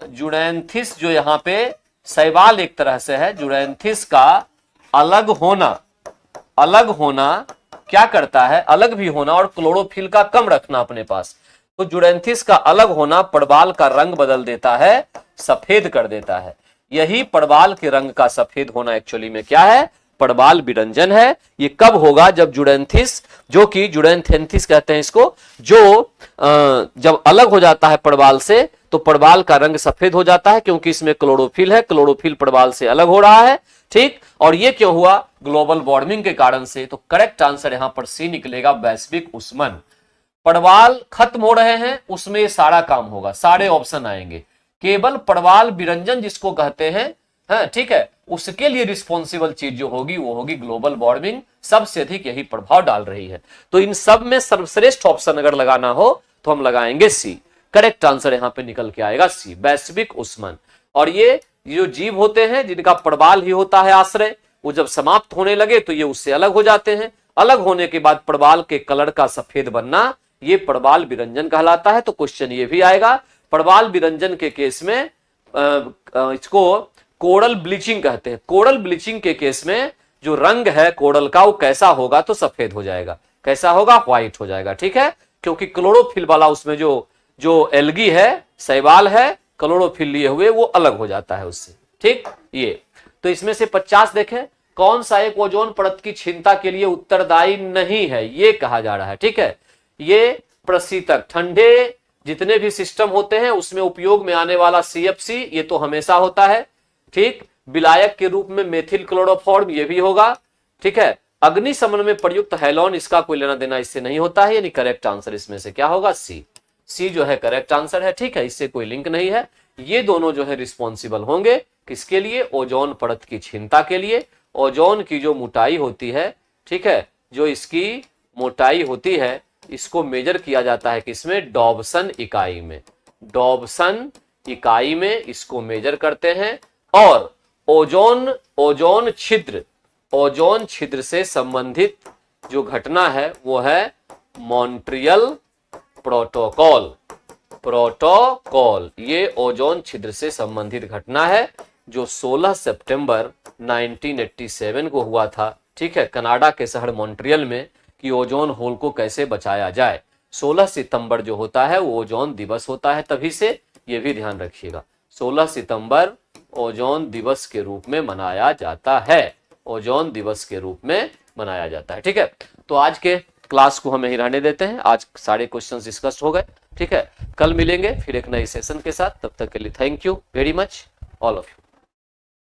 जुड़ैंथिस जो यहां पे शैवाल एक तरह से है, जुड़ैंथिस का अलग होना क्या करता है? अलग भी होना और क्लोरोफिल का कम रखना अपने पास। तो जुड़ैंथिस का अलग होना प्रवाल का रंग बदल देता है, सफेद कर देता है। यही प्रवाल के रंग का सफेद होना एक्चुअली में क्या है? प्रवाल विरंजन है। ये कब होगा? जब जुड़ैंथिस, जो कि जुड़ैंथेंथिस कहते हैं इसको, जो जब अलग हो जाता है प्रवाल से, तो प्रवाल का रंग सफेद हो जाता है, क्योंकि इसमें क्लोरोफिल है, क्लोरोफिल प्रवाल से अलग हो रहा है, ठीक। और ये क्यों हुआ? ग्लोबल वार्मिंग के कारण से। तो करेक्ट आंसर यहां पर सी निकलेगा, वैश्विक उष्मन। प्रवाल खत्म हो रहे हैं, उसमें सारा काम होगा, सारे ऑप्शन आएंगे। केवल प्रवाल विरंजन जिसको कहते हैं, हाँ ठीक है, उसके लिए रिस्पॉन्सिबल चीज जो होगी वो होगी ग्लोबल वार्मिंग, सबसे अधिक यही प्रभाव डाल रही है। तो इन सब में सर्वश्रेष्ठ ऑप्शन अगर लगाना हो तो हम लगाएंगे सी। करेक्ट आंसर यहां पे निकल के आएगा सी, वैश्विक उष्मन। और ये जो जीव होते हैं जिनका प्रवाल ही होता है आश्रय, वो जब समाप्त होने लगे तो ये उससे अलग हो जाते हैं। अलग होने के बाद प्रवाल के कलर का सफेद बनना, ये प्रवाल विरंजन कहलाता है। तो क्वेश्चन ये भी आएगा, प्रवाल विरंजन के केस में इसको कोरल ब्लीचिंग कहते हैं। कोरल ब्लीचिंग के केस में जो रंग है कोरल का वो कैसा होगा? तो सफेद हो जाएगा। कैसा होगा? व्हाइट हो जाएगा, ठीक है, क्योंकि क्लोरोफिल वाला उसमें जो एल्गी है, शैवाल है, क्लोरोफिल लिए हुए, वो अलग हो जाता है उससे, ठीक। ये तो इसमें से 50 देखें, कौन सा एक ओजोन परत की क्षीणता के लिए उत्तरदायी नहीं है? ये कहा जा रहा है, ठीक है। ये प्रशीतक, ठंडे जितने भी सिस्टम होते हैं उसमें उपयोग में आने वाला CFC, ये तो हमेशा होता है, ठीक। विलायक के रूप में मेथिल क्लोरोफॉर्म, ये भी होगा, ठीक है। अग्निशमन में प्रयुक्त हैलोन, इसका कोई लेना देना इससे नहीं होता है, यानी करेक्ट आंसर इसमें से क्या होगा? सी जो है करेक्ट आंसर है, ठीक है, इससे कोई लिंक नहीं है। ये दोनों जो है रिस्पॉन्सिबल होंगे किसके लिए? ओजोन परत की क्षीणता के लिए। ओजोन की जो मोटाई होती है, ठीक है, जो इसकी मोटाई होती है, इसको मेजर किया जाता है किसमें? डॉबसन इकाई में। डॉबसन इकाई में इसको मेजर करते हैं। और ओजोन छिद्र से संबंधित जो घटना है वो है मॉन्ट्रियल प्रोटोकॉल। ये ओजोन छिद्र से संबंधित घटना है, जो 16 सितंबर 1987 को हुआ था, ठीक है, कनाडा के शहर मॉन्ट्रियल में, कि ओजोन होल को कैसे बचाया जाए। 16 सितंबर जो होता है वो ओजोन दिवस होता है, तभी से ये भी ध्यान रखिएगा 16 सितंबर ओजोन दिवस के रूप में मनाया जाता है, ओजोन दिवस के रूप में मनाया जाता है। ठीक है, तो आज के क्लास को हम यहीं रहने देते हैं, आज सारे क्वेश्चंस डिस्कस हो गए। ठीक है, कल मिलेंगे फिर एक नए सेशन के साथ, तब तक के लिए thank you very much all of you.